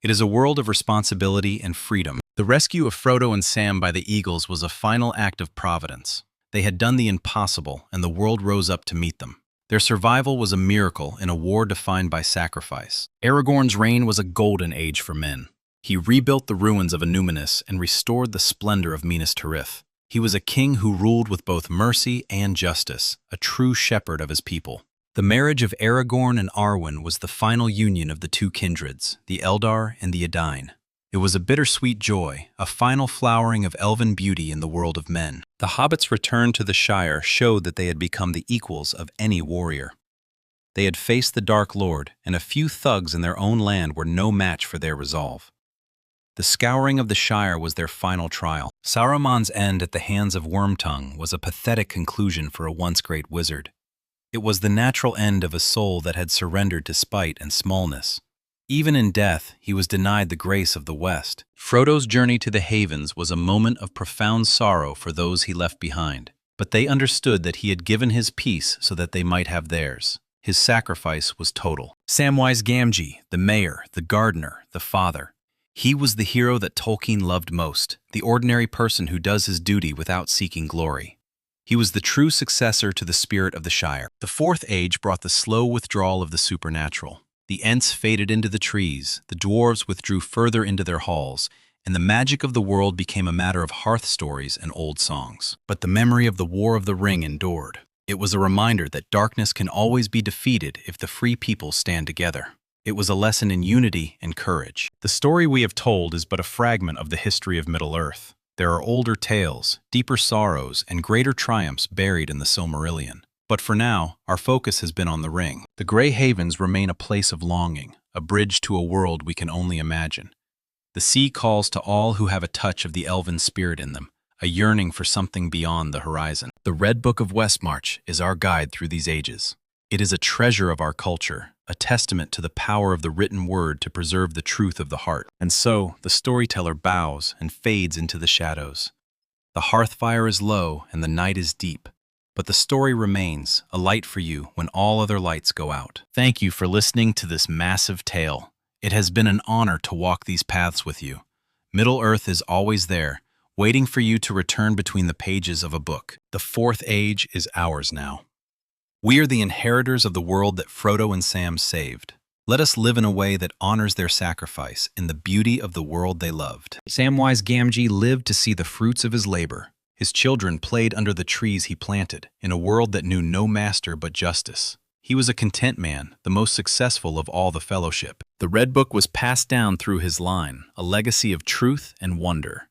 It is a world of responsibility and freedom. The rescue of Frodo and Sam by the eagles was a final act of providence. They had done the impossible, and the world rose up to meet them. Their survival was a miracle in a war defined by sacrifice. Aragorn's reign was a golden age for men. He rebuilt the ruins of Annúminas and restored the splendor of Minas Tirith. He was a king who ruled with both mercy and justice, a true shepherd of his people. The marriage of Aragorn and Arwen was the final union of the two kindreds, the Eldar and the Edain. It was a bittersweet joy, a final flowering of elven beauty in the world of men. The hobbits' return to the Shire showed that they had become the equals of any warrior. They had faced the Dark Lord, and a few thugs in their own land were no match for their resolve. The scouring of the Shire was their final trial. Saruman's end at the hands of Wormtongue was a pathetic conclusion for a once great wizard. It was the natural end of a soul that had surrendered to spite and smallness. Even in death, he was denied the grace of the West. Frodo's journey to the Havens was a moment of profound sorrow for those he left behind, but they understood that he had given his peace so that they might have theirs. His sacrifice was total. Samwise Gamgee, the mayor, the gardener, the father. He was the hero that Tolkien loved most, the ordinary person who does his duty without seeking glory. He was the true successor to the spirit of the Shire. The Fourth Age brought the slow withdrawal of the supernatural. The Ents faded into the trees, the dwarves withdrew further into their halls, and the magic of the world became a matter of hearth stories and old songs. But the memory of the War of the Ring endured. It was a reminder that darkness can always be defeated if the free people stand together. It was a lesson in unity and courage. The story we have told is but a fragment of the history of Middle-earth. There are older tales, deeper sorrows, and greater triumphs buried in the Silmarillion. But for now, our focus has been on the ring. The Grey Havens remain a place of longing, a bridge to a world we can only imagine. The sea calls to all who have a touch of the elven spirit in them, a yearning for something beyond the horizon. The Red Book of Westmarch is our guide through these ages. It is a treasure of our culture, a testament to the power of the written word to preserve the truth of the heart. And so, the storyteller bows and fades into the shadows. The hearth fire is low and the night is deep, but the story remains, a light for you when all other lights go out. Thank you for listening to this massive tale. It has been an honor to walk these paths with you. Middle-earth is always there, waiting for you to return between the pages of a book. The Fourth Age is ours now. We are the inheritors of the world that Frodo and Sam saved. Let us live in a way that honors their sacrifice in the beauty of the world they loved. Samwise Gamgee lived to see the fruits of his labor. His children played under the trees he planted, in a world that knew no master but justice. He was a content man, the most successful of all the fellowship. The Red Book was passed down through his line, a legacy of truth and wonder.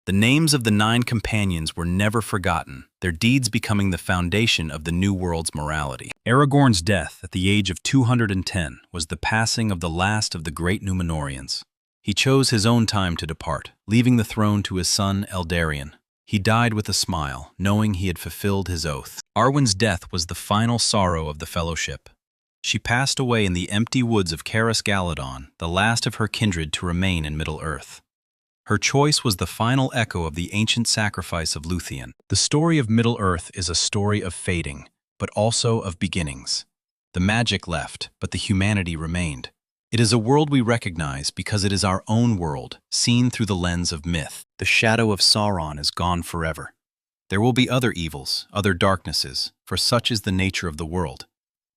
The names of the 9 companions were never forgotten, their deeds becoming the foundation of the New World's morality. Aragorn's death at the age of 210 was the passing of the last of the great Númenóreans. He chose his own time to depart, leaving the throne to his son Eldarion. He died with a smile, knowing he had fulfilled his oath. Arwen's death was the final sorrow of the Fellowship. She passed away in the empty woods of Caras Galadon, the last of her kindred to remain in Middle-earth. Her choice was the final echo of the ancient sacrifice of Luthien. The story of Middle-earth is a story of fading, but also of beginnings. The magic left, but the humanity remained. It is a world we recognize because it is our own world, seen through the lens of myth. The shadow of Sauron is gone forever. There will be other evils, other darknesses, for such is the nature of the world.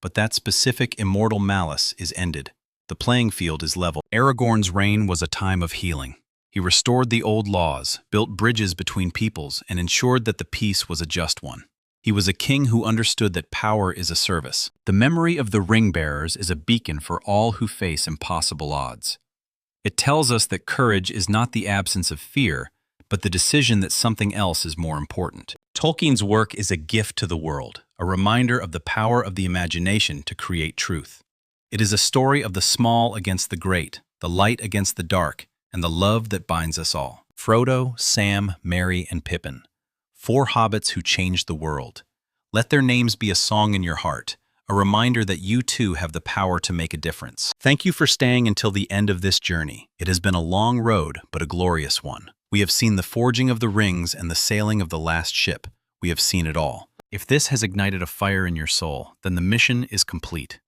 But that specific immortal malice is ended. The playing field is level. Aragorn's reign was a time of healing. He restored the old laws, built bridges between peoples, and ensured that the peace was a just one. He was a king who understood that power is a service. The memory of the ring-bearers is a beacon for all who face impossible odds. It tells us that courage is not the absence of fear, but the decision that something else is more important. Tolkien's work is a gift to the world, a reminder of the power of the imagination to create truth. It is a story of the small against the great, the light against the dark, and the love that binds us all. Frodo, Sam, Merry, and Pippin. 4 hobbits who changed the world. Let their names be a song in your heart, a reminder that you too have the power to make a difference. Thank you for staying until the end of this journey. It has been a long road, but a glorious one. We have seen the forging of the rings and the sailing of the last ship. We have seen it all. If this has ignited a fire in your soul, then the mission is complete.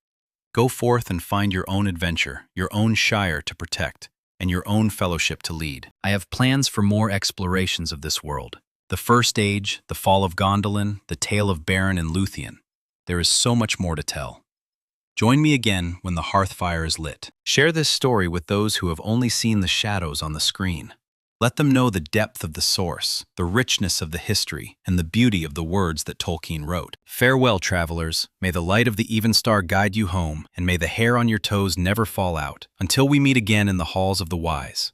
Go forth and find your own adventure, your own shire to protect, and your own fellowship to lead. I have plans for more explorations of this world. The First Age, the fall of Gondolin, the tale of Beren and Luthien. There is so much more to tell. Join me again when the hearth fire is lit. Share this story with those who have only seen the shadows on the screen. Let them know the depth of the source, the richness of the history, and the beauty of the words that Tolkien wrote. Farewell, travelers. May the light of the Evenstar guide you home, and may the hair on your toes never fall out. Until we meet again in the halls of the wise.